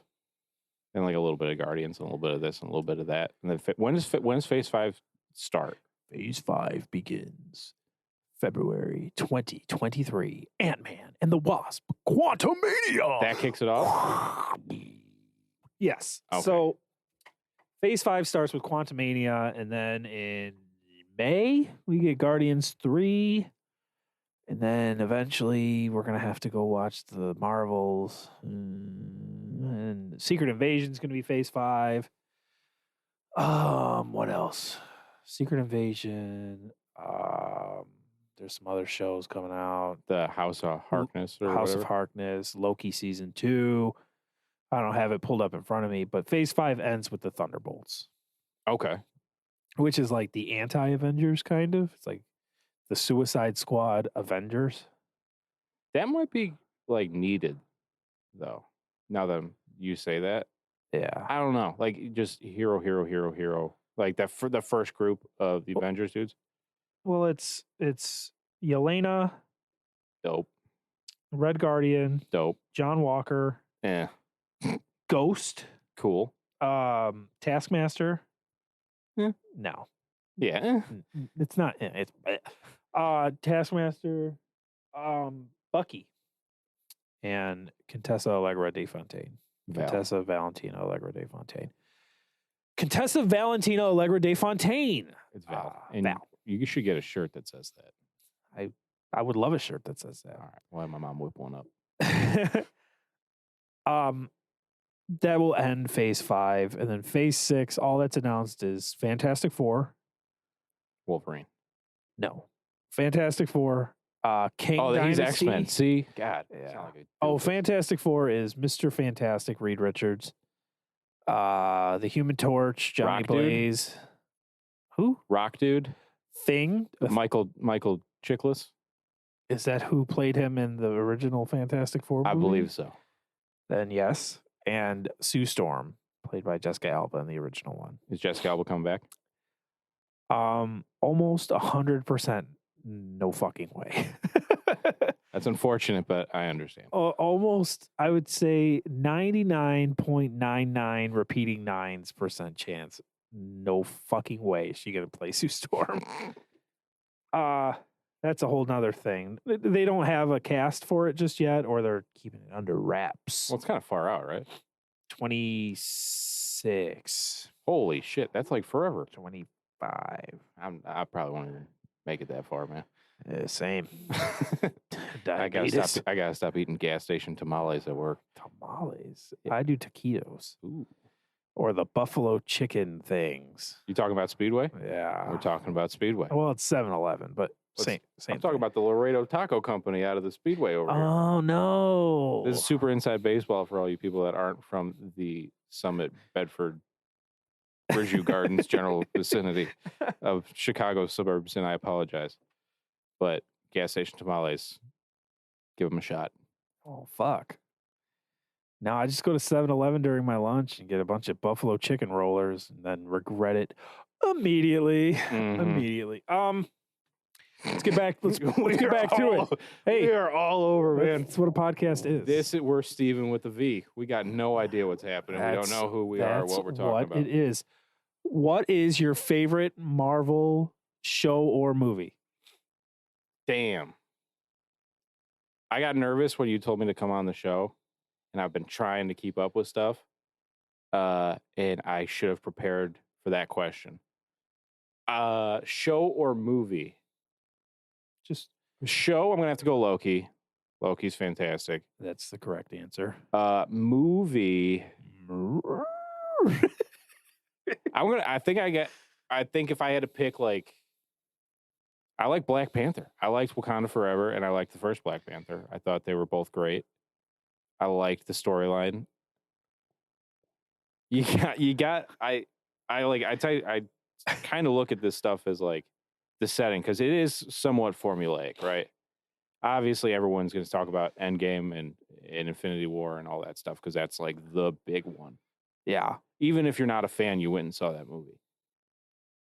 and like a little bit of Guardians, and a little bit of this, and a little bit of that. And then when does Phase 5 start? Phase 5 begins February 2023. Ant-Man and the Wasp: Quantumania. That kicks it off. Yes. Okay. So Phase 5 starts with Quantumania, and then in May we get Guardians 3, and then eventually we're gonna have to go watch the Marvels, and Secret Invasion is gonna be Phase 5. What else? Secret Invasion. There's some other shows coming out. The House of Harkness or House whatever. of Harkness, Loki season 2. I don't have it pulled up in front of me, but Phase 5 ends with the Thunderbolts. Okay. Which is like the anti-Avengers, kind of. It's like the Suicide Squad Avengers. That might be like needed, though. Now that you say that, Yeah. I don't know. Like just hero. Like that for the first group of the Avengers dudes. Well, it's Yelena, Dope. Red Guardian, Dope. John Walker, Yeah. Ghost, Cool. Taskmaster. Yeah. No. Yeah. It's not. It's Taskmaster, Bucky, and Contessa Allegra de Fontaine. Contessa Valentina Allegra de Fontaine. Contessa Valentina Allegra de Fontaine. It's Val. And Val. You should get a shirt that says that. I would love a shirt that says that. All right. Why my mom whip one up? That will end Phase 5, and then Phase 6. All that's announced is Fantastic Four. Wolverine. No, Fantastic Four. King Dynasty. He's X-Men. See, God. Yeah. Fantastic Four is Mr. Fantastic, Reed Richards. The Human Torch, Johnny Rock Blaze. Dude? Who? Rock Dude. Thing. Michael Chiklis. Is that who played him in the original Fantastic Four movie? I believe so. Then yes. And Sue Storm, played by Jessica Alba in the original one. Is Jessica Alba coming back? Almost 100%. No fucking way. That's unfortunate, but I understand. Almost, I would say 99.99 repeating 9% chance. No fucking way is she gonna play Sue Storm. That's a whole nother thing. They don't have a cast for it just yet, or they're keeping it under wraps. Well, it's kind of far out, right? 26. Holy shit, that's like forever. 25. I probably won't even make it that far, man. Same. I gotta stop eating gas station tamales at work. Tamales. Yeah. I do taquitos. Ooh. Or the buffalo chicken things. You talking about Speedway? Yeah. We're talking about Speedway. Well, it's 7-Eleven, but same. I'm talking about the Laredo Taco Company out of the Speedway over here. Oh, no. This is super inside baseball for all you people that aren't from the Summit, Bedford, Bridgeview Gardens general vicinity of Chicago suburbs, and I apologize. But gas station tamales, give them a shot. Oh, fuck. Now I just go to 7-Eleven during my lunch and get a bunch of buffalo chicken rollers and then regret it Immediately. Mhm. Immediately. Let's get back. Let's get back to it. Hey, we are all over, man. that's what a podcast is. We're Steven with a V. We got no idea what's happening. We don't know who we are, what we're talking about. It is. What is your favorite Marvel show or movie? Damn. I got nervous when you told me to come on the show, and I've been trying to keep up with stuff. And I should have prepared for that question. Show or movie? Just show, I'm going to have to go Loki. Loki's fantastic. That's the correct answer. Movie. I think if I had to pick, like, I like Black Panther. I liked Wakanda Forever, and I liked the first Black Panther. I thought they were both great. I liked the storyline. I kind of look at this stuff as like the setting, because it is somewhat formulaic, right? Obviously, everyone's going to talk about Endgame and Infinity War and all that stuff, because that's like the big one. Yeah. Even if you're not a fan, you went and saw that movie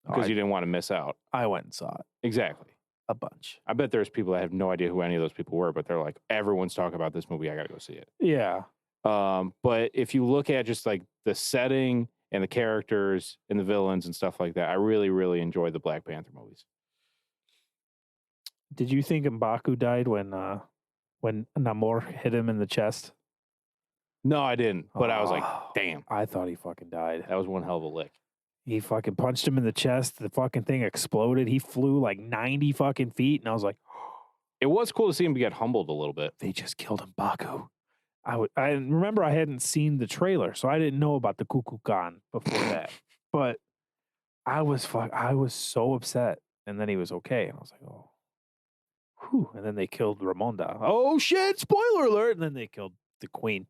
because you didn't want to miss out. I went and saw it. Exactly. A bunch. I bet there's people that have no idea who any of those people were, but they're like, everyone's talking about this movie. I got to go see it. Yeah. But if you look at just like the setting and the characters and the villains and stuff like that, I really, really enjoy the Black Panther movies. Did you think M'Baku died when Namor hit him in the chest? No, I didn't. But I was like, damn. I thought he fucking died. That was one hell of a lick. He fucking punched him in the chest. The fucking thing exploded. He flew like 90 fucking feet. And I was like, it was cool to see him get humbled a little bit. They just killed M'Baku. I remember I hadn't seen the trailer, so I didn't know about the Kukulkan before that. But I was so upset. And then he was okay. And I was like, oh. Whew. And then they killed Ramonda. Oh shit, spoiler alert. And then they killed the queen.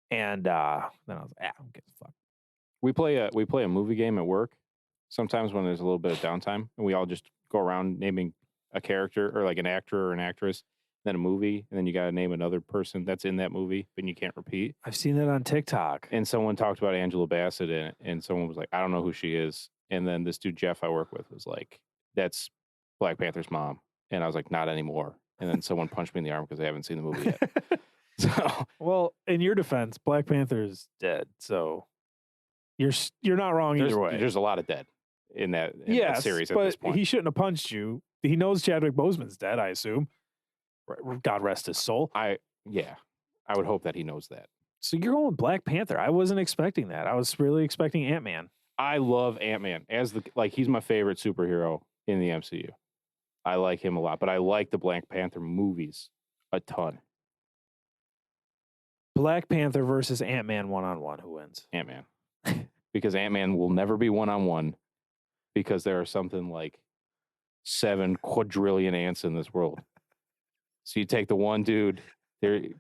And then I was like, I don't give a fuck. We play a movie game at work sometimes when there's a little bit of downtime, and we all just go around naming a character or like an actor or an actress, then a movie, and then you got to name another person that's in that movie, but you can't repeat. I've seen that on TikTok. And someone talked about Angela Bassett in it, and someone was like, I don't know who she is. And then this dude Jeff I work with was like, that's Black Panther's mom. And I was like, not anymore. And then someone punched me in the arm because I haven't seen the movie yet. So, well, in your defense, Black Panther is dead. So you're not wrong either way. There's a lot of dead in that series at this point. He shouldn't have punched you. He knows Chadwick Boseman's dead, I assume. God rest his soul. I would hope that he knows that. So you're going Black Panther. I wasn't expecting that. I was really expecting Ant-Man. I love Ant-Man he's my favorite superhero in the MCU. I like him a lot, but I like the Black Panther movies a ton. Black Panther versus Ant-Man one-on-one. Who wins? Ant-Man. Because Ant-Man will never be one-on-one because there are something like 7 quadrillion ants in this world. So you take the one dude,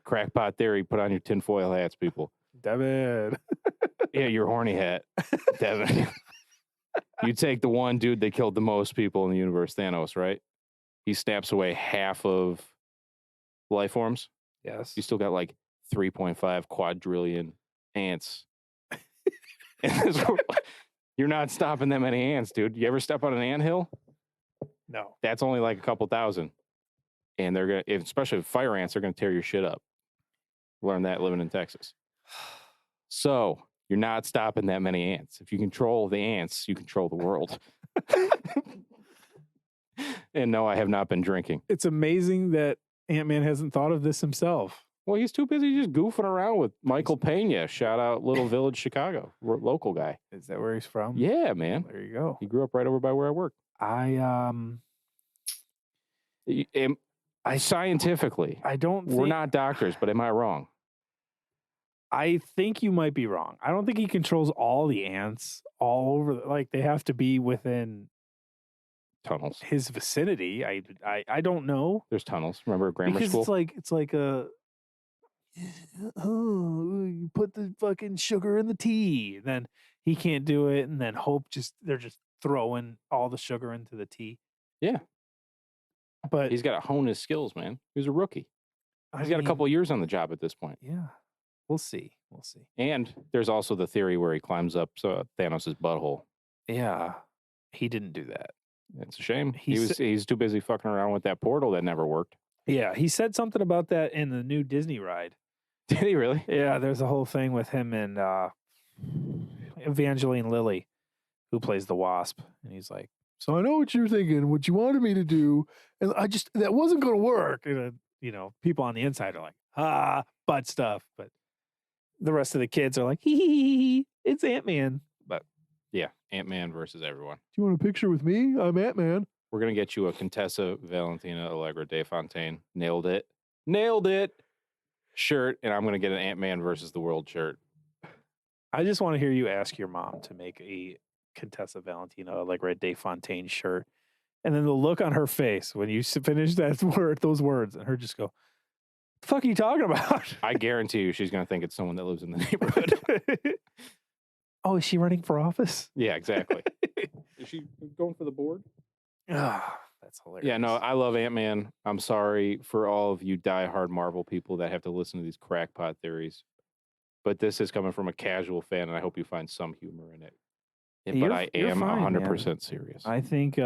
crackpot theory, put on your tinfoil hats, people. Devin. Yeah, your horny hat, Devin. You take the one dude that killed the most people in the universe, Thanos, right? He snaps away half of life forms. Yes. You still got like 3.5 quadrillion ants. You're not stopping that many ants, dude. You ever step on an anthill? No. That's only like a couple thousand. And they're going to, especially fire ants, are going to tear your shit up. Learned that living in Texas. So you're not stopping that many ants. If you control the ants, you control the world. And no, I have not been drinking. It's amazing that Ant-Man hasn't thought of this himself. Well, he's too busy just goofing around with Michael Pena. Shout out Little Village, Chicago. Local guy. Is that where he's from? Yeah, man. There you go. He grew up right over by where I work. Scientifically, we're not doctors, but am I wrong? I think you might be wrong. I don't think he controls all the ants all over. Like they have to be within tunnels, his vicinity. I don't know. There's tunnels. Remember grammar school? It's like a. Oh, you put the fucking sugar in the tea. And then he can't do it, and then they're just throwing all the sugar into the tea. Yeah. But he's got to hone his skills, man. He's a rookie. He's got a couple of years on the job at this point. Yeah. We'll see. And there's also the theory where he climbs up Thanos' butthole. Yeah. He didn't do that. It's a shame. He's too busy fucking around with that portal that never worked. Yeah, he said something about that in the new Disney ride. Did he really? Yeah, there's a whole thing with him and Evangeline Lilly, who plays the Wasp, and he's like, "So I know what you're thinking, what you wanted me to do, and that wasn't going to work." And people on the inside are like, butt stuff, but the rest of the kids are like, hee, it's Ant-Man. But yeah, Ant-Man versus everyone. Do you want a picture with me? I'm Ant-Man. We're gonna get you a Contessa Valentina Allegra de Fontaine. Nailed it. Shirt, and I'm gonna get an Ant-Man versus the World shirt. I just want to hear you ask your mom to make a Contessa Valentina Allegra de Fontaine shirt, and then the look on her face when you finish those words, and her just go, "The fuck are you talking about?" I guarantee you, she's gonna think it's someone that lives in the neighborhood. Oh, is she running for office? Yeah, exactly. Is she going for the board? That's hilarious. Yeah, no, I love Ant-Man. I'm sorry for all of you diehard Marvel people that have to listen to these crackpot theories, but this is coming from a casual fan, and I hope you find some humor in it. But I am 100% serious. I think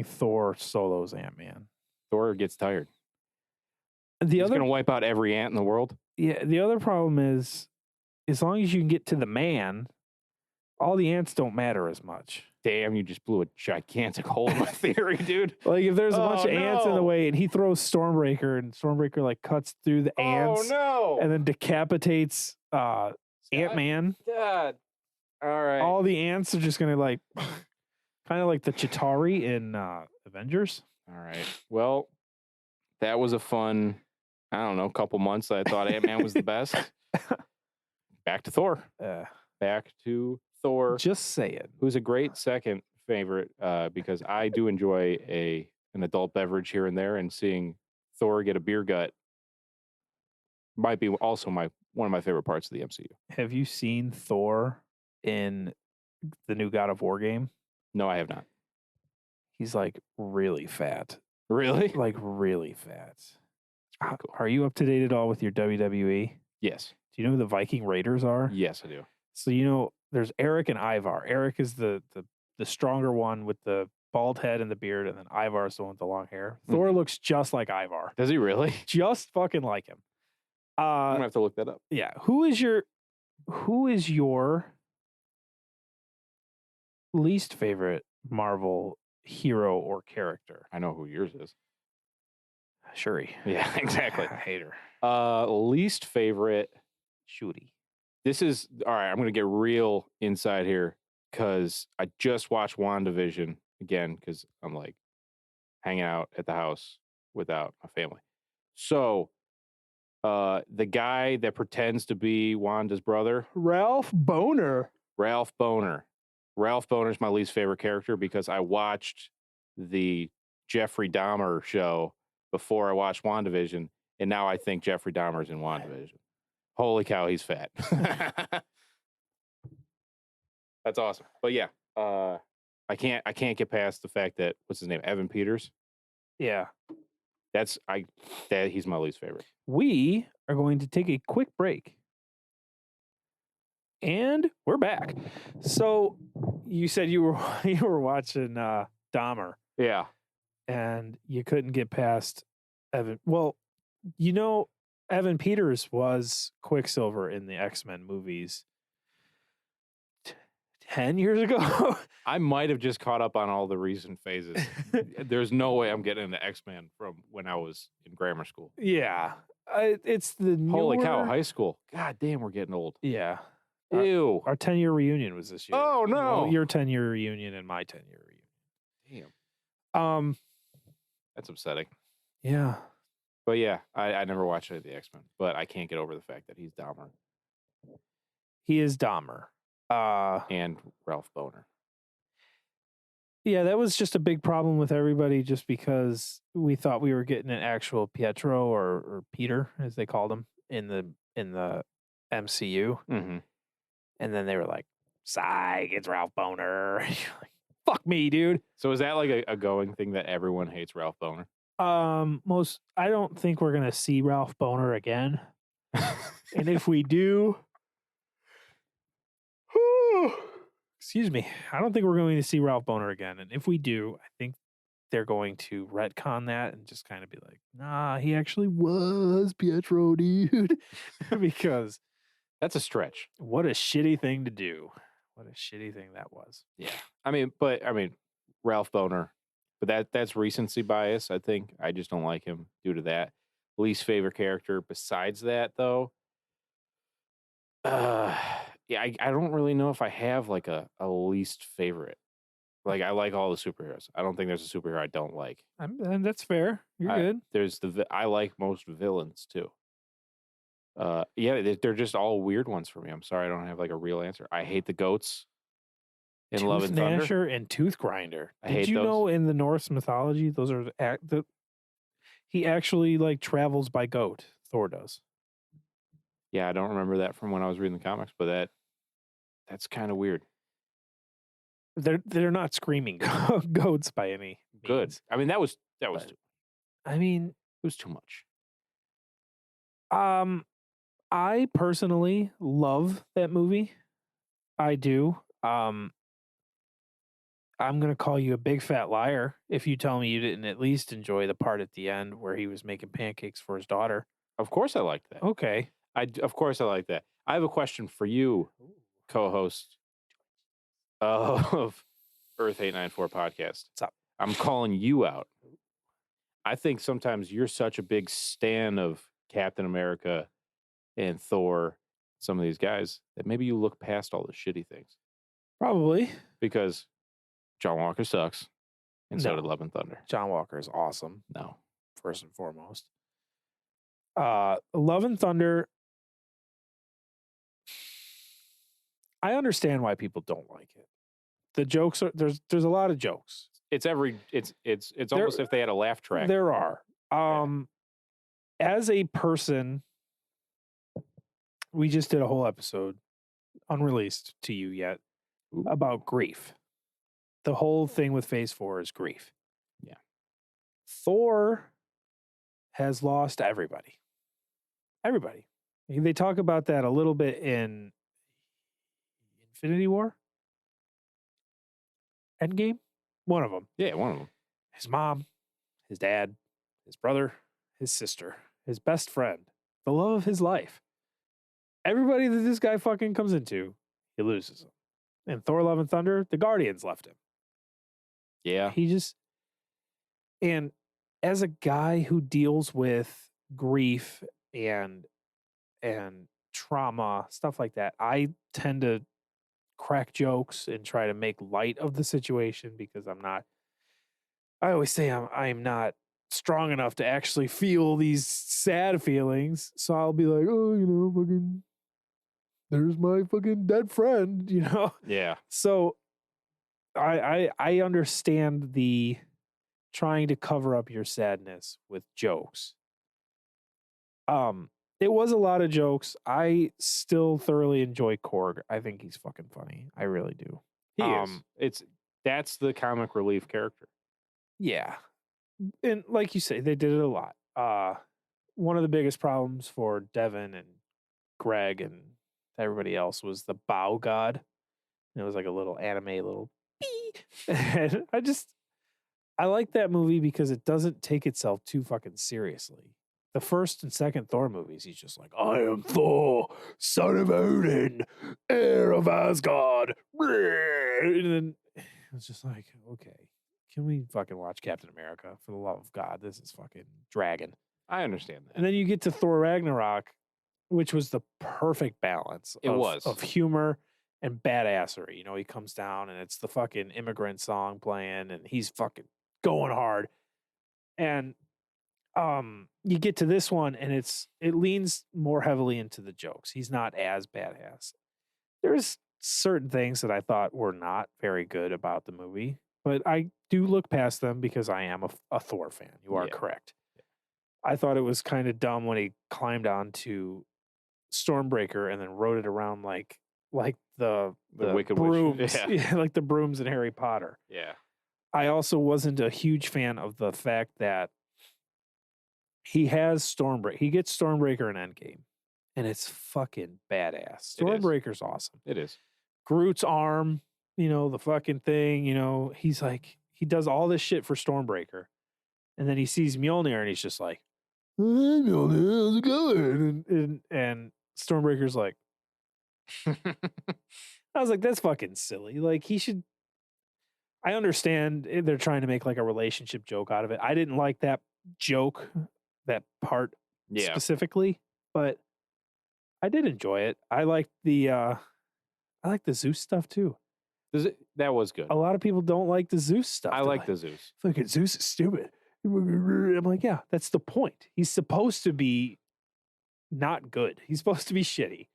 Thor solos Ant-Man. Thor gets tired. He's going to wipe out every ant in the world. Yeah, the other problem is, as long as you can get to the man, all the ants don't matter as much. Damn, you just blew a gigantic hole in my theory, dude. Like, if there's a bunch of ants in the way, and he throws Stormbreaker, and Stormbreaker cuts through the ants, and then decapitates Ant-Man. God. All right. All the ants are just gonna kind of like the Chitauri in Avengers. All right. Well, that was a fun, I don't know, couple months that I thought Ant-Man was the best. Back to Thor. Back to Thor. Just say it. Who's a great second favorite because I do enjoy an adult beverage here and there, and seeing Thor get a beer gut might be also one of my favorite parts of the MCU. Have you seen Thor in the new God of War game? No, I have not. He's really fat. Really? Really fat. Cool. Are you up to date at all with your WWE? Yes. Do you know who the Viking Raiders are? Yes, I do. So there's Eric and Ivar. Eric is the stronger one with the bald head and the beard, and then Ivar is the one with the long hair. Thor looks just like Ivar. Does he really? Just fucking like him. I'm gonna have to look that up. Yeah. Who is your least favorite Marvel hero or character? I know who yours is. Shuri. Yeah, exactly. I hate her. Least favorite. Shuri. This is all right. I'm gonna get real inside here because I just watched WandaVision again because I'm hanging out at the house without my family. So, the guy that pretends to be Wanda's brother, Ralph Boner. Ralph Boner is my least favorite character because I watched the Jeffrey Dahmer show before I watched WandaVision, and now I think Jeffrey Dahmer's in WandaVision. Holy cow, he's fat. That's awesome. But yeah, I can't get past the fact that what's his name, Evan Peters. Yeah, he's my least favorite. We are going to take a quick break. And we're back. So you said you were watching Dahmer. Yeah. And you couldn't get past Evan. Well, Evan Peters was Quicksilver in the X-Men movies 10 years ago. I might have just caught up on all the recent phases. There's no way I'm getting into X-Men from when I was in grammar school. Yeah. It's the newer... Holy cow, high school. God damn, we're getting old. Yeah. Ew. Our 10-year reunion was this year. Oh, no. Well, your 10-year reunion and my 10-year reunion. Damn. That's upsetting. Yeah. But yeah, I never watched any of the X-Men, but I can't get over the fact that he's Dahmer. He is Dahmer. And Ralph Boner. Yeah, that was just a big problem with everybody just because we thought we were getting an actual Pietro or Peter, as they called him, in the MCU. Mm-hmm. And then they were like, psych, it's Ralph Boner. You're like, fuck me, dude. So is that a going thing that everyone hates Ralph Boner? I don't think we're gonna see Ralph Boner again. And if we do, excuse me, I don't think we're going to see Ralph Bohner again. And if we do, I think they're going to retcon that and just kind of be like, nah, he actually was Pietro, dude. Because That's a stretch. what a shitty thing to do. What a shitty thing that was. Yeah. I mean, Ralph Bohner, but that's recency bias, I think. I just don't like him due to that. Least favorite character besides that, though. Yeah, I don't really know if I have like a least favorite. Like, I like all the superheroes. I don't think there's a superhero I don't like. And that's fair. You're good. There's I like most villains too. Yeah, they're just all weird ones for me. I'm sorry, I don't have like a real answer. I hate the goats in Tooth Love and Thunder. Gnasher and Tooth Grinder. I Did hate you those. know in the Norse mythology, those are he actually like travels by goat. Thor does. Yeah, I don't remember that from when I was reading the comics, but that's kind of weird. They're not screaming goats by any Good. means. I mean, that was I mean, it was too much. I personally love that movie. I do. I'm gonna call you a big fat liar if you tell me you didn't at least enjoy the part at the end where he was making pancakes for his daughter. Of course I liked that. Okay. Of course I like that. I have a question for you, co-host of Earth 894 podcast. What's up? I'm calling you out. I think sometimes you're such a big stan of Captain America and Thor, some of these guys, that maybe you look past all the shitty things. Probably. Because John Walker sucks, and so No. did Love and Thunder. John Walker is awesome. No. First and foremost. Love and Thunder. I understand why people don't like it. The jokes are there's a lot of jokes. It's almost if they had a laugh track. There are. As a person, we just did a whole episode, unreleased to you yet, about grief. The whole thing with Phase 4 is grief. Yeah. Thor has lost everybody. Everybody. They talk about that a little bit in Infinity War? Endgame? One of them. Yeah, one of them. His mom, his dad, his brother, his sister, his best friend, the love of his life. Everybody that this guy fucking comes into, he loses them. In Thor Love and Thunder, the Guardians left him. Yeah. And as a guy who deals with grief and trauma, stuff like that, I tend to crack jokes and try to make light of the situation because I always say I'm not strong enough to actually feel these sad feelings. So I'll be like, oh, fucking, there's my fucking dead friend, Yeah. So I understand the trying to cover up your sadness with jokes. It was a lot of jokes. I still thoroughly enjoy Korg. I think he's fucking funny. I really do. He is. That's the comic relief character. Yeah. And like you say, they did it a lot. One of the biggest problems for Devin and Greg and everybody else was the Bow God. It was like a little anime, little and I like that movie because it doesn't take itself too fucking seriously. The first and second Thor movies, he's just like, I am Thor, son of Odin, heir of Asgard. And then it's just like, okay, can we fucking watch Captain America? For the love of God, this is fucking dragon. I understand that. And then you get to Thor Ragnarok, which was the perfect balance of humor and badassery. He comes down and it's the fucking immigrant song playing and he's fucking going hard. And you get to this one and it leans more heavily into the jokes. He's not as badass. There's certain things that I thought were not very good about the movie, but I do look past them because I am a Thor fan. You are correct. I thought it was kind of dumb when he climbed onto Stormbreaker and then rode it around like the Wicked brooms. Witch. Yeah. Like the brooms in Harry Potter. Yeah. I also wasn't a huge fan of the fact that he has Stormbreaker. He gets Stormbreaker in Endgame, and it's fucking badass. Stormbreaker's awesome. It is. Groot's arm the fucking thing, he's like, he does all this shit for Stormbreaker. And then he sees Mjolnir and he's just like, "Hey, Mjolnir, how's it going?" And Stormbreaker's like, I was like, that's fucking silly. Like, I understand they're trying to make like a relationship joke out of it. I didn't like that joke, that part Yeah. specifically, but I did enjoy it. I like the Zeus stuff too. That was good. A lot of people don't like the Zeus stuff. I like the Zeus. Fucking Zeus is stupid. I'm like, yeah, that's the point. He's supposed to be not good. He's supposed to be shitty.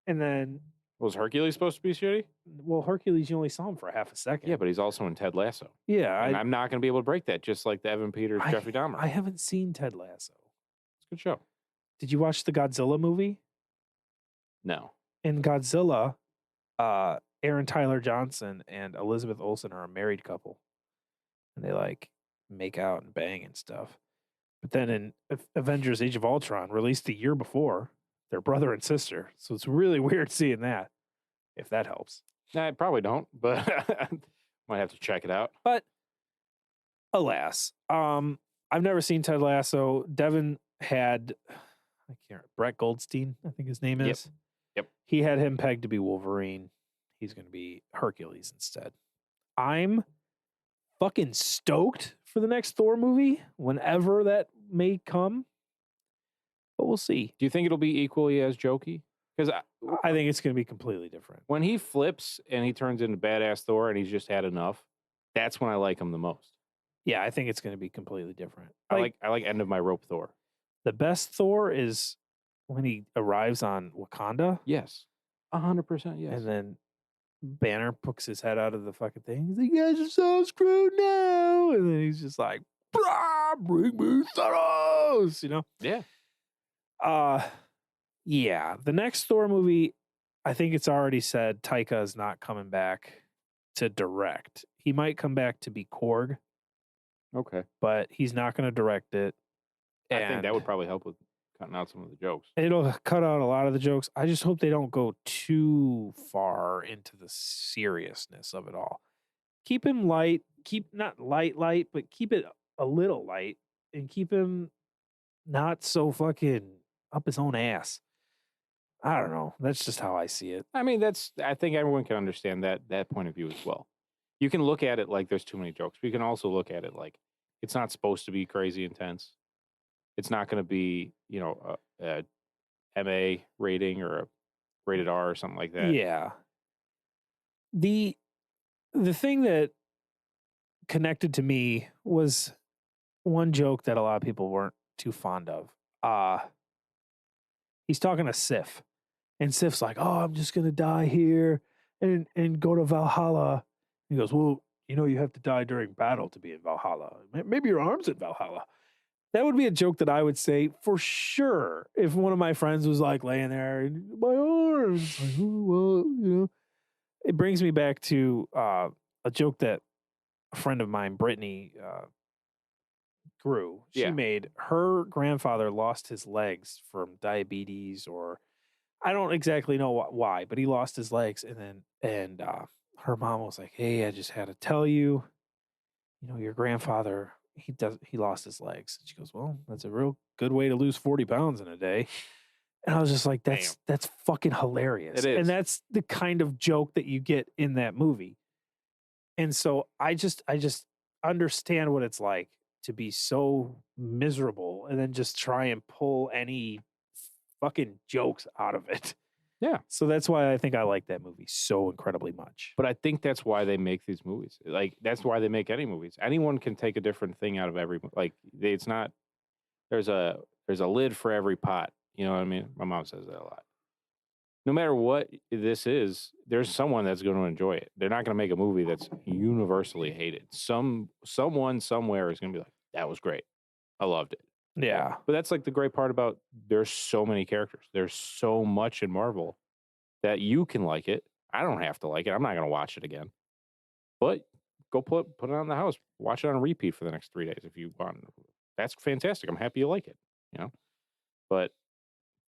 And then, Was Hercules supposed to be shitty? well, Hercules, you only saw him for half a second. Yeah, but he's also in Ted Lasso. Yeah, And I'm not going to be able to break that, just like the Evan Peters, Jeffrey Dahmer. I haven't seen Ted Lasso. It's a good show. Did you watch the Godzilla movie? No. In Godzilla, Aaron Tyler Johnson and Elizabeth Olsen are a married couple. And they like make out and bang and stuff. But then in Avengers Age of Ultron, released the year before, they're brother and sister. So it's really weird seeing that, if that helps. Nah, I probably don't, but might have to check it out. But alas, I've never seen Ted Lasso. Devin had, Brett Goldstein, I think his name is. Yep. He had him pegged to be Wolverine. He's going to be Hercules instead. I'm fucking stoked for the next Thor movie, whenever that may come. But we'll see. Do you think it'll be equally as jokey? Because I think it's going to be completely different. when he flips and he turns into badass Thor and he's just had enough, that's when I like him the most. Yeah, I think it's going to be completely different. I like end of my rope Thor. The best Thor is when he arrives on Wakanda. Yes. 100% yes. And then Banner pokes his head out of the fucking thing. He's like, "You guys are so screwed now." And then he's just like, "Bring me Thanos," Yeah. Yeah. The next Thor movie, I think it's already said Taika is not coming back to direct. He might come back to be Korg, Okay. but he's not going to direct it. I think that would probably help with cutting out some of the jokes. It'll cut out a lot of the jokes. I just hope they don't go too far into the seriousness of it all. Keep him light. Keep not light, but keep it a little light, and keep him not so fucking up his own ass. I don't know. That's just how I see it. I mean, I think everyone can understand that point of view as well. You can look at it like there's too many jokes, but you can also look at it like it's not supposed to be crazy intense. It's not going to be, a MA rating or a rated R or something like that. Yeah. The thing that connected to me was one joke that a lot of people weren't too fond of. He's talking to Sif, and Sif's like, "Oh, I'm just gonna die here and go to Valhalla." He goes, "Well, you have to die during battle to be in Valhalla. Maybe your arm's in Valhalla." That would be a joke that I would say for sure if one of my friends was like laying there and my arms. Like, "Oh, well, It brings me back to a joke that a friend of mine, Brittany, grew. She made. Her grandfather lost his legs from diabetes, or I don't exactly know why, but he lost his legs, and her mom was like, "Hey, I just had to tell you, your grandfather." He lost his legs. And she goes, "Well, that's a real good way to lose 40 pounds in a day." And I was just like, that's fucking hilarious. It is. And that's the kind of joke that you get in that movie. And so I just understand what it's like to be so miserable and then just try and pull any fucking jokes out of it. Yeah. So that's why I think I like that movie so incredibly much. But I think that's why they make these movies. Like, that's why they make any movies. Anyone can take a different thing out of every, it's not, there's a lid for every pot. You know what I mean? My mom says that a lot. No matter what this is, there's someone that's going to enjoy it. They're not going to make a movie that's universally hated. Someone somewhere is going to be like, "That was great. I loved it." Yeah. But that's like the great part about there's so many characters. There's so much in Marvel that you can like it. I don't have to like it. I'm not going to watch it again. But go put it on the house. Watch it on repeat for the next 3 days if you want. That's fantastic. I'm happy you like it. But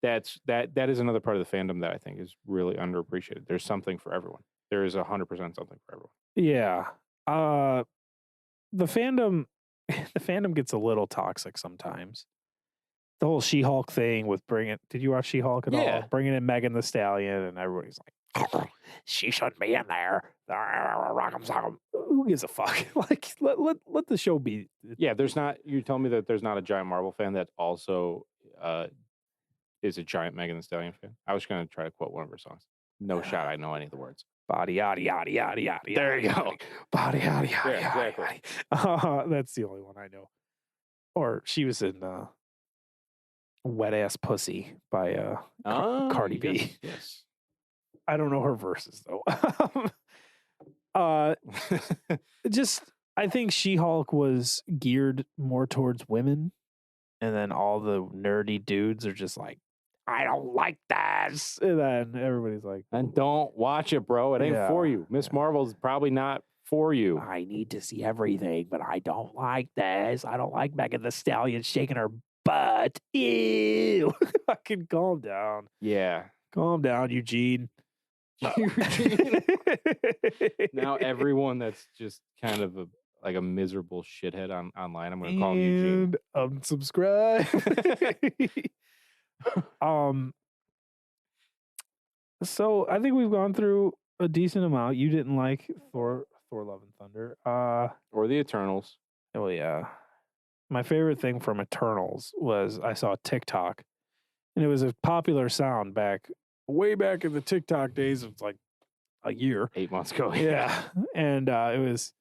that is another part of the fandom that I think is really underappreciated. There's something for everyone. There is 100% something for everyone. Yeah. The fandom the fandom gets a little toxic sometimes. The whole She-Hulk thing with did you watch She-Hulk at all? Bringing in Megan Thee Stallion, and everybody's like, she shouldn't be in there. Rock'em sock'em. Who gives a fuck? Like, let the show be. Yeah, you tell me that there's not a giant Marvel fan that also is a giant Megan Thee Stallion fan. I was going to try to quote one of her songs. No shot I know any of the words. Body, yada, yada, yada, yada. There you go. Body, yada, yada, Yeah, exactly. That's the only one I know. Or she was in Wet Ass Pussy by Cardi B. Yes. I don't know her verses though. I think She-Hulk was geared more towards women, and then all the nerdy dudes are just like, I don't like this. And then everybody's like, and don't watch it, bro. It ain't for you. Miss Marvel's probably not for you. I need to see everything, but I don't like this. I don't like Megan Thee Stallion shaking her butt. Ew. Fucking calm down. Yeah. Calm down, Eugene. Eugene. Now everyone that's just kind of a miserable shithead online, I'm going to call him Eugene. Unsubscribe. So I think we've gone through a decent amount. You didn't like Thor Love and Thunder. Or the Eternals. Oh yeah. My favorite thing from Eternals was I saw TikTok, and it was a popular sound way back in the TikTok days of like a year. 8 months ago. Yeah. And it was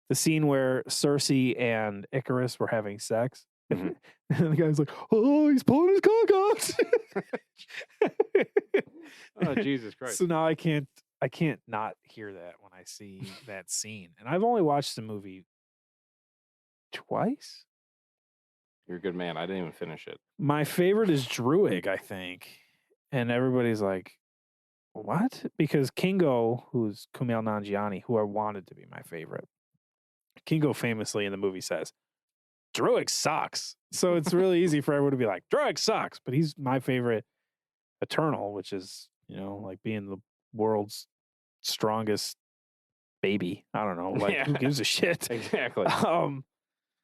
the scene where Cersei and Icarus were having sex. Mm-hmm. And the guy's like, oh, he's pulling his cock out. Oh, Jesus Christ. So now I can't not hear that when I see that scene. And I've only watched the movie twice. You're a good man. I didn't even finish it. My favorite is Druig, I think. And everybody's like, what? Because Kingo, who's Kumail Nanjiani, who I wanted to be my favorite, Kingo famously in the movie says, Druig sucks. So it's really easy for everyone to be like, Druig sucks. But he's my favorite Eternal, which is, like being the world's strongest baby. I don't know. Like, who gives a shit? Exactly.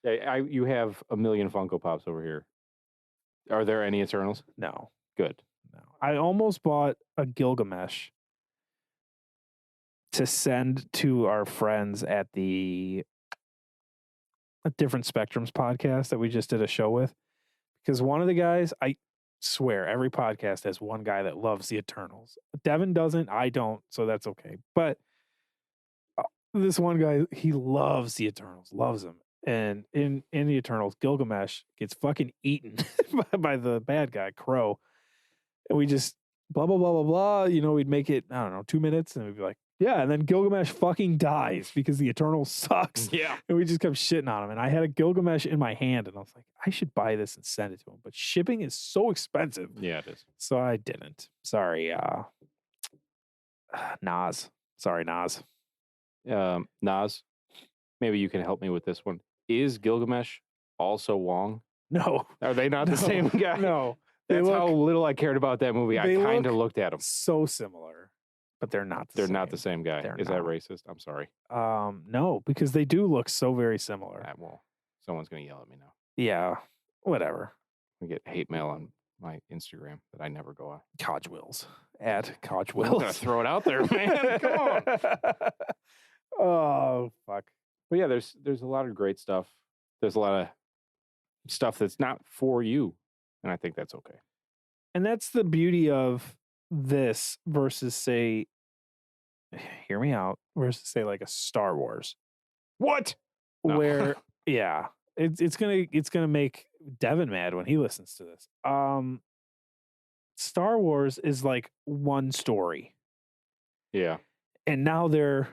You have a million Funko Pops over here. Are there any Eternals? No. Good. No. I almost bought a Gilgamesh to send to our friends at the Different Spectrums podcast that we just did a show with. Because one of the guys, I swear, every podcast has one guy that loves the Eternals. Devin doesn't. I don't. So that's okay. But this one guy, he loves the Eternals. Loves them. And in the Eternals, Gilgamesh gets fucking eaten by the bad guy, Crow. And we just blah, blah, blah, blah, blah. We'd make it, I don't know, 2 minutes. And we'd be like, yeah. And then Gilgamesh fucking dies because the Eternal sucks. Yeah. And we just kept shitting on him. And I had a Gilgamesh in my hand. And I was like, I should buy this and send it to him. But shipping is so expensive. Yeah, it is. So I didn't. Sorry, Nas. Sorry, Nas. Nas, maybe you can help me with this one. Is Gilgamesh also Wong? No. Are they not the same guy? No. That's how little I cared about that movie. I kind of looked at them. So similar, but they're not the same. They're not the same guy. Is that racist? I'm sorry. No, because they do look so very similar. Well, someone's going to yell at me now. Yeah, whatever. I get hate mail on my Instagram that I never go on. Codgewills. At Codgewills. I'm going to throw it out there, man. Come on. Oh, fuck. But yeah, there's a lot of great stuff. There's a lot of stuff that's not for you. And I think that's okay. And that's the beauty of this versus, say, hear me out, versus, say, like a Star Wars. What? Where, yeah, it's gonna make Devin mad when he listens to this. Star Wars is like one story. Yeah. And now they're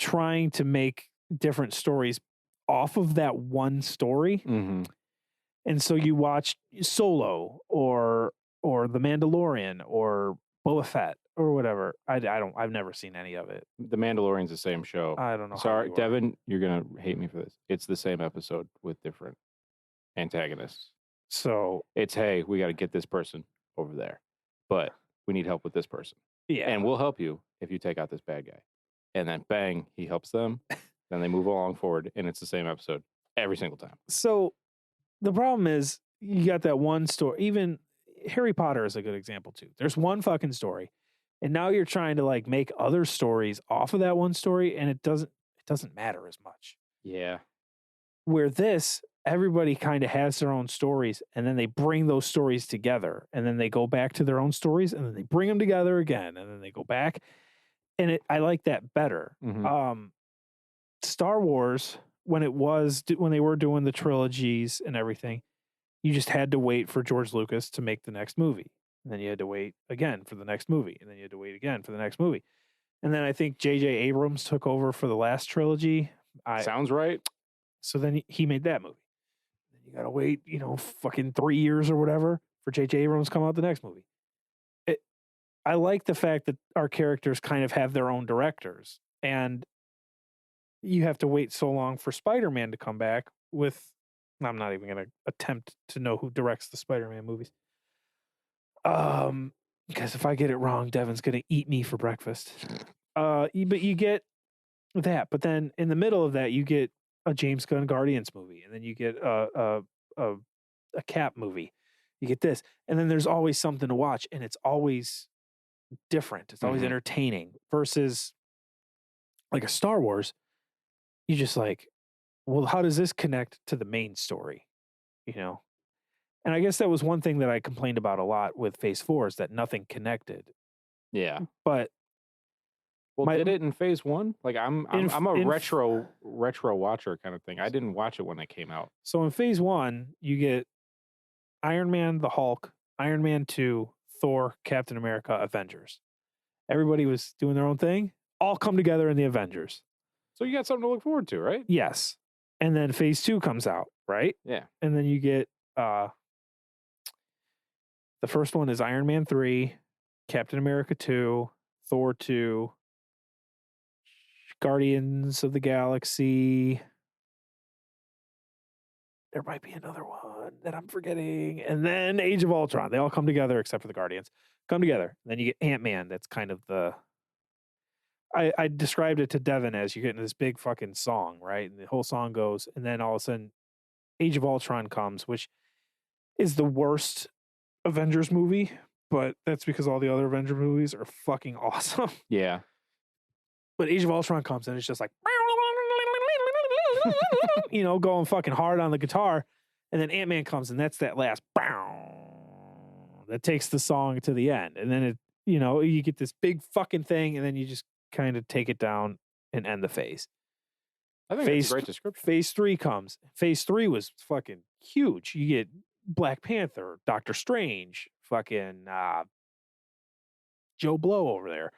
trying to make different stories off of that one story. Mm-hmm. And so you watch Solo or The Mandalorian or Boba Fett or whatever. I've never seen any of it. The Mandalorian's the same show. I don't know. Sorry, Devin, you're gonna hate me for this. It's the same episode with different antagonists. So it's, hey, we got to get this person over there. But we need help with this person. Yeah. And we'll help you if you take out this bad guy. And then bang, he helps them. Then they move along forward, and it's the same episode every single time. So the problem is you got that one story. Even Harry Potter is a good example too. There's one fucking story, and now you're trying to like make other stories off of that one story, and it doesn't matter as much. Yeah. Where this, everybody kind of has their own stories, and then they bring those stories together, and then they go back to their own stories, and then they bring them together again, and then they go back. And I like that better. Mhm. Star Wars, when they were doing the trilogies and everything, you just had to wait for George Lucas to make the next movie. And then you had to wait again for the next movie. And then you had to wait again for the next movie. And then I think J.J. Abrams took over for the last trilogy. Sounds right. So then he made that movie. Then you got to wait, fucking 3 years or whatever for J.J. Abrams to come out with the next movie. I like the fact that our characters kind of have their own directors. And you have to wait so long for Spider-Man to come back with... I'm not even going to attempt to know who directs the Spider-Man movies. Because if I get it wrong, Devin's going to eat me for breakfast. But you get that. But then in the middle of that, you get a James Gunn Guardians movie. And then you get a Cap movie. You get this. And then there's always something to watch. And it's always different. It's always entertaining. Versus like a Star Wars, you just like... well, how does this connect to the main story? And I guess that was one thing that I complained about a lot with Phase 4 is that nothing connected. Yeah. But did it in Phase 1? Like I'm a retro watcher kind of thing. I didn't watch it when it came out. So in Phase 1, you get Iron Man, the Hulk, Iron Man 2, Thor, Captain America, Avengers. Everybody was doing their own thing, all come together in the Avengers. So you got something to look forward to, right? Yes. And then Phase 2 comes out, right? Yeah. And then you get the first one is Iron Man 3, Captain America 2, Thor 2, Guardians of the Galaxy. There might be another one that I'm forgetting. And then Age of Ultron. They all come together except for the Guardians. Come together. And then you get Ant-Man. That's kind of the... I described it to Devin as you get into this big fucking song, right? And the whole song goes, and then all of a sudden, Age of Ultron comes, which is the worst Avengers movie, but that's because all the other Avenger movies are fucking awesome. Yeah. But Age of Ultron comes, and it's just like, going fucking hard on the guitar, and then Ant-Man comes, and that's that last that takes the song to the end, and then it, you get this big fucking thing, and then you just kind of take it down and end the phase. I think that's a great description. Phase 3 comes. Phase 3 was fucking huge. You get Black Panther, Doctor Strange, fucking Joe Blow over there.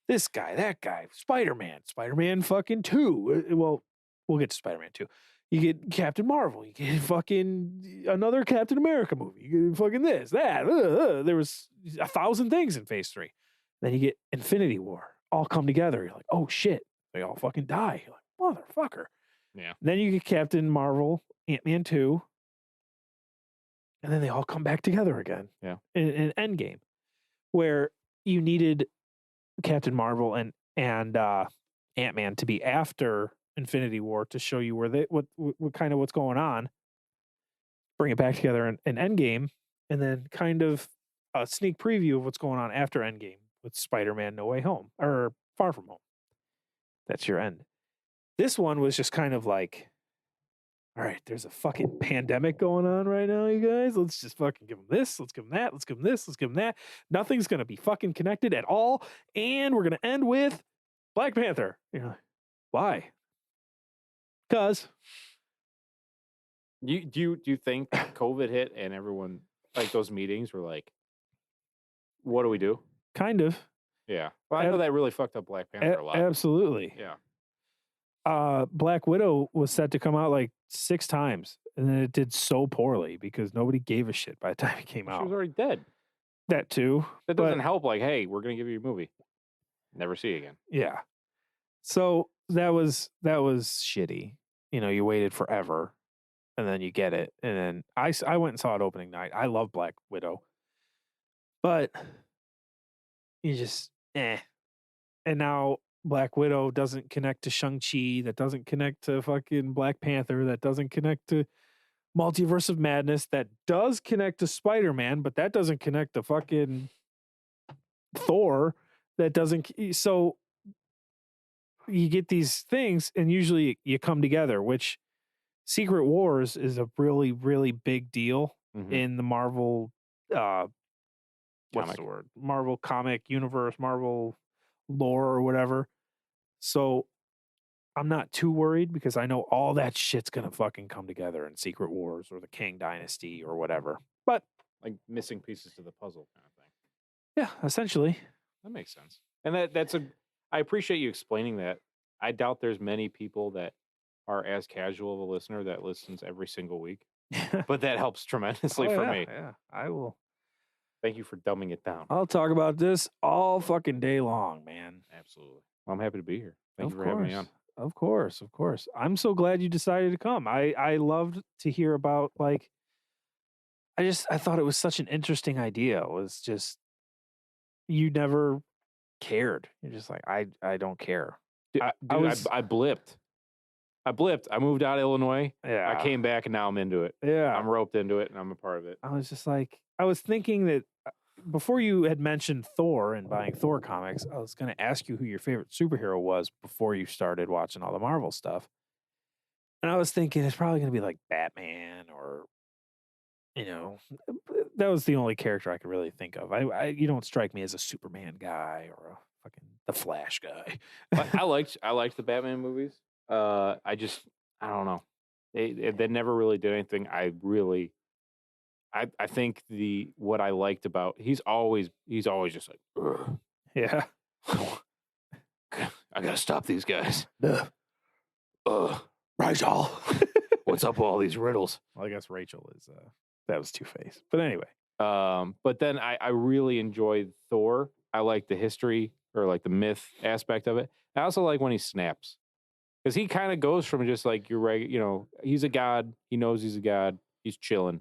This guy, that guy, Spider-Man fucking 2. Well, we'll get to Spider-Man 2. You get Captain Marvel. You get fucking another Captain America movie. You get fucking this, that. There was 1,000 things in Phase 3. Then you get Infinity War. All come together. You're like, oh shit. They all fucking die. You're like, motherfucker. Yeah. Then you get Captain Marvel, Ant-Man 2. And then they all come back together again. Yeah. In Endgame. Where you needed Captain Marvel and Ant-Man to be after Infinity War to show you what kind of what's going on. Bring it back together in Endgame. And then kind of a sneak preview of what's going on after Endgame with Spider-Man No Way Home or Far From Home. That's your end. This one was just kind of like, all right, there's a fucking pandemic going on right now, you guys. Let's just fucking give them this. Let's give them that. Let's give them this. Let's give them that. Nothing's going to be fucking connected at all. And we're going to end with Black Panther. Why? Because. Do you think COVID hit and everyone, like those meetings were like, what do we do? Kind of. Yeah. Well, I know that really fucked up Black Panther a lot. Absolutely. Yeah. Black Widow was set to come out like 6 times, and then it did so poorly because nobody gave a shit by the time it came out. She was already dead. That too. That doesn't help. Like, hey, we're gonna give you a movie. Never see it again. Yeah. So that was shitty. You waited forever, and then you get it, and then I went and saw it opening night. I love Black Widow, but you just eh. And now Black Widow doesn't connect to Shang-Chi, that doesn't connect to fucking Black Panther, that doesn't connect to Multiverse of Madness, that does connect to Spider-Man, but that doesn't connect to fucking Thor, that doesn't. So you get these things, and usually you come together, which Secret Wars is a really, really big deal in the Marvel, what's Comic. the word? Marvel comic universe, Marvel lore or whatever. So I'm not too worried because I know all that shit's gonna fucking come together in Secret Wars or the Kang Dynasty or whatever. But Like missing pieces to the puzzle kind of thing. yeah, essentially. That makes sense. And I appreciate you explaining that. I doubt there's many people that are as casual of a listener that listens every single week. But that helps tremendously for me. Yeah, I will. Thank you for dumbing it down. I'll talk about this all fucking day long, man. Absolutely. Well, I'm happy to be here. Thank Of you for having me course. on. Of course, of course. I'm so glad you decided to come. I loved to hear about like I thought it was such an interesting idea. It was just you never cared. You're just like I don't care. I blipped. I moved out of Illinois. Yeah. I came back and now I'm into it. Yeah. I'm roped into it and I'm a part of it. I was just like I was thinking that before you had mentioned Thor and buying Thor comics, I was going to ask you who your favorite superhero was before you started watching all the Marvel stuff. And I was thinking it's probably going to be like Batman or, that was the only character I could really think of. You don't strike me as a Superman guy or a fucking the Flash guy. I liked the Batman movies. I don't know. They never really did anything. I think what I liked about he's always just like, ugh. Yeah. I gotta stop these guys. Rachel. What's up with all these riddles? Well, I guess Rachel is that was Two-Face. But anyway. But then I really enjoyed Thor. I like the history or like the myth aspect of it. I also like when he snaps. Because he kind of goes from just like you're right, he's a god, he knows he's a god, he's chilling.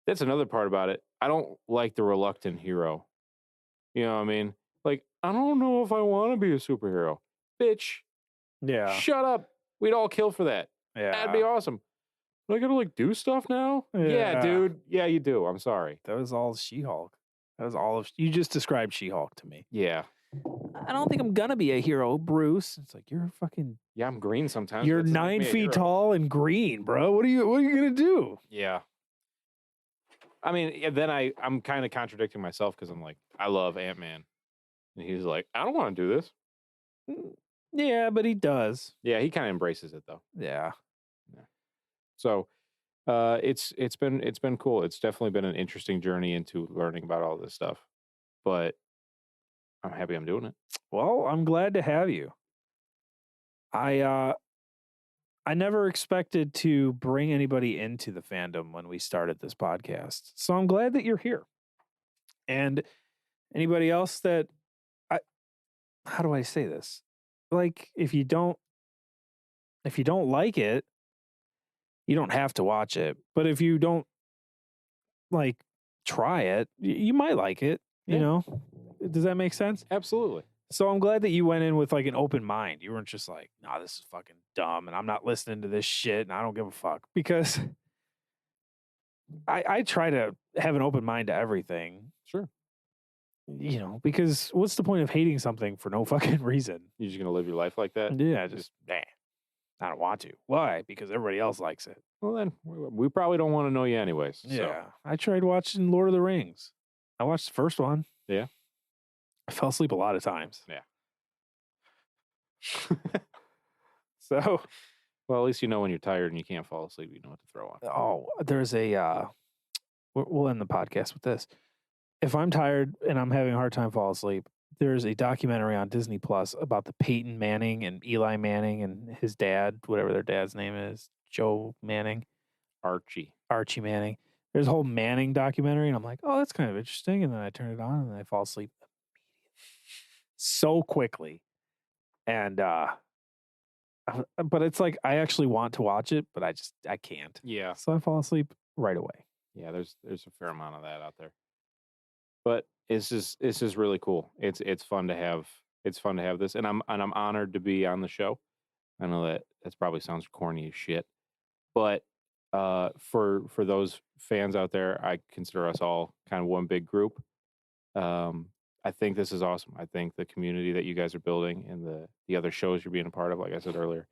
That's another part about it. I don't like the reluctant hero. You know what I mean? Like, I don't know if I want to be a superhero. Bitch. Yeah. Shut up. We'd all kill for that. Yeah. That'd be awesome. But I gotta like do stuff now? Yeah, dude. Yeah, you do. I'm sorry. That was all She-Hulk. That was all of you just described She-Hulk to me. Yeah. I don't think I'm gonna be a hero, Bruce. It's like you're fucking. Yeah, I'm green sometimes. You're 9 feet tall and green, bro. What are you gonna do? Yeah. I mean, then I'm kind of contradicting myself because I'm like, I love Ant-Man, and he's like, I don't want to do this. Yeah, but he does. Yeah, he kind of embraces it though. Yeah. So, it's been cool. It's definitely been an interesting journey into learning about all this stuff, but I'm happy I'm doing it. Well, I'm glad to have you. I never expected to bring anybody into the fandom when we started this podcast. So I'm glad that you're here. And anybody else that how do I say this? Like if you don't like it, you don't have to watch it. But if you don't like try it, you might like it, you know? Does that make sense? Absolutely. So I'm glad that you went in with like an open mind. You weren't just like, nah, this is fucking dumb and I'm not listening to this shit and I don't give a fuck. Because I try to have an open mind to everything. Sure. Because what's the point of hating something for no fucking reason? You're just going to live your life like that? Yeah, just, I don't want to. Why? Because everybody else likes it. Well, then, we probably don't want to know you anyways. So. Yeah. I tried watching Lord of the Rings. I watched the first one. Yeah. I fell asleep a lot of times. Yeah. So. Well, at least you know when you're tired and you can't fall asleep, you know what to throw on. Oh, there's a, we'll end the podcast with this. If I'm tired and I'm having a hard time falling asleep, there's a documentary on Disney Plus about the Peyton Manning and Eli Manning and his dad, whatever their dad's name is, Joe Manning. Archie Manning. There's a whole Manning documentary, and I'm like, oh, that's kind of interesting. And then I turn it on, and then I fall asleep immediately, so quickly. And but it's like I actually want to watch it, but I can't. Yeah. So I fall asleep right away. Yeah, there's a fair amount of that out there. But it's just really cool. It's fun to have this, and I'm honored to be on the show. I know that probably sounds corny as shit, but for those fans out there, I consider us all kind of one big group. I think this is awesome. I think the community that you guys are building and the other shows you're being a part of, like I said earlier,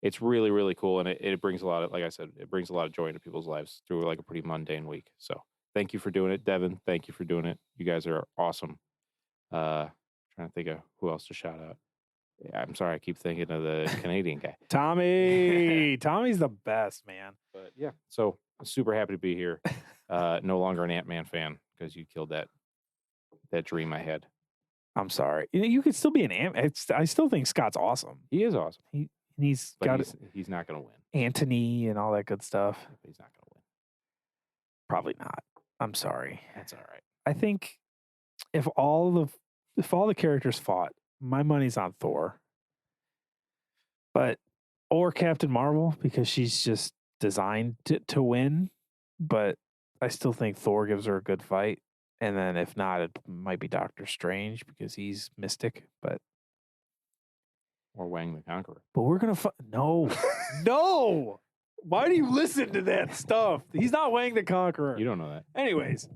it's really, really cool. And it brings a lot of, like I said, it brings a lot of joy into people's lives through like a pretty mundane week. So thank you for doing it, Devin. Thank you for doing it. You guys are awesome. Trying to think of who else to shout out. Yeah, I'm sorry, I keep thinking of the Canadian guy. Tommy. Tommy's the best, man. But yeah, so I'm super happy to be here. No longer an Ant-Man fan because you killed that dream I had. I'm sorry. You could still be an Ant. I still think Scott's awesome. He is awesome. He's not going to win. Anthony and all that good stuff. He's not going to win. Probably not. I'm sorry. That's all right. I think if all the characters fought, my money's on Thor. Or Captain Marvel, because she's just designed to win. But I still think Thor gives her a good fight. And then if not, it might be Doctor Strange because he's mystic. Or Wang the Conqueror. But we're going to no. No! Why do you listen to that stuff? He's not Wang the Conqueror. You don't know that. Anyways,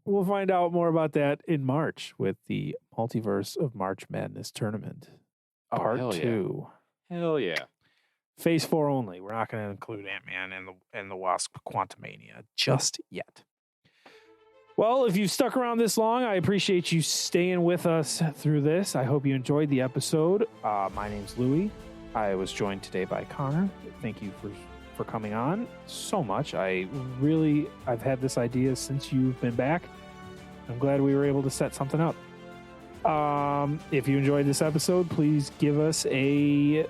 we'll find out more about that in March with the Multiverse of March Madness tournament. Part 2. Hell yeah. Phase 4 only. We're not going to include Ant-Man and the Wasp Quantumania just yet. Well, if you've stuck around this long, I appreciate you staying with us through this. I hope you enjoyed the episode. My name's Louie. I was joined today by Connor. Thank you for coming on so much. I've had this idea since you've been back. I'm glad we were able to set something up. If you enjoyed this episode, please give us a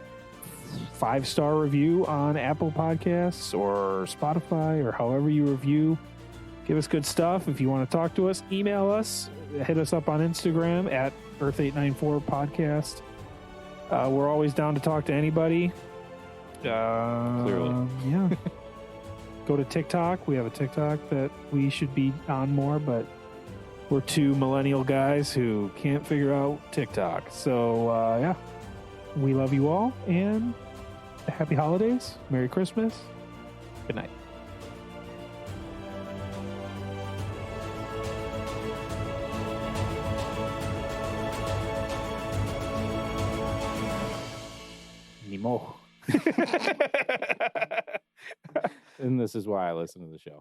5-star review on Apple Podcasts or Spotify or however you review. Give us good stuff. If you want to talk to us, email us. Hit us up on Instagram at Earth894 Podcast. We're always down to talk to anybody. Clearly. Yeah. Go to TikTok. We have a TikTok that we should be on more, but we're two millennial guys who can't figure out TikTok. So, yeah. We love you all, and happy holidays. Merry Christmas. Good night. Nemo. And this is why I listen to the show.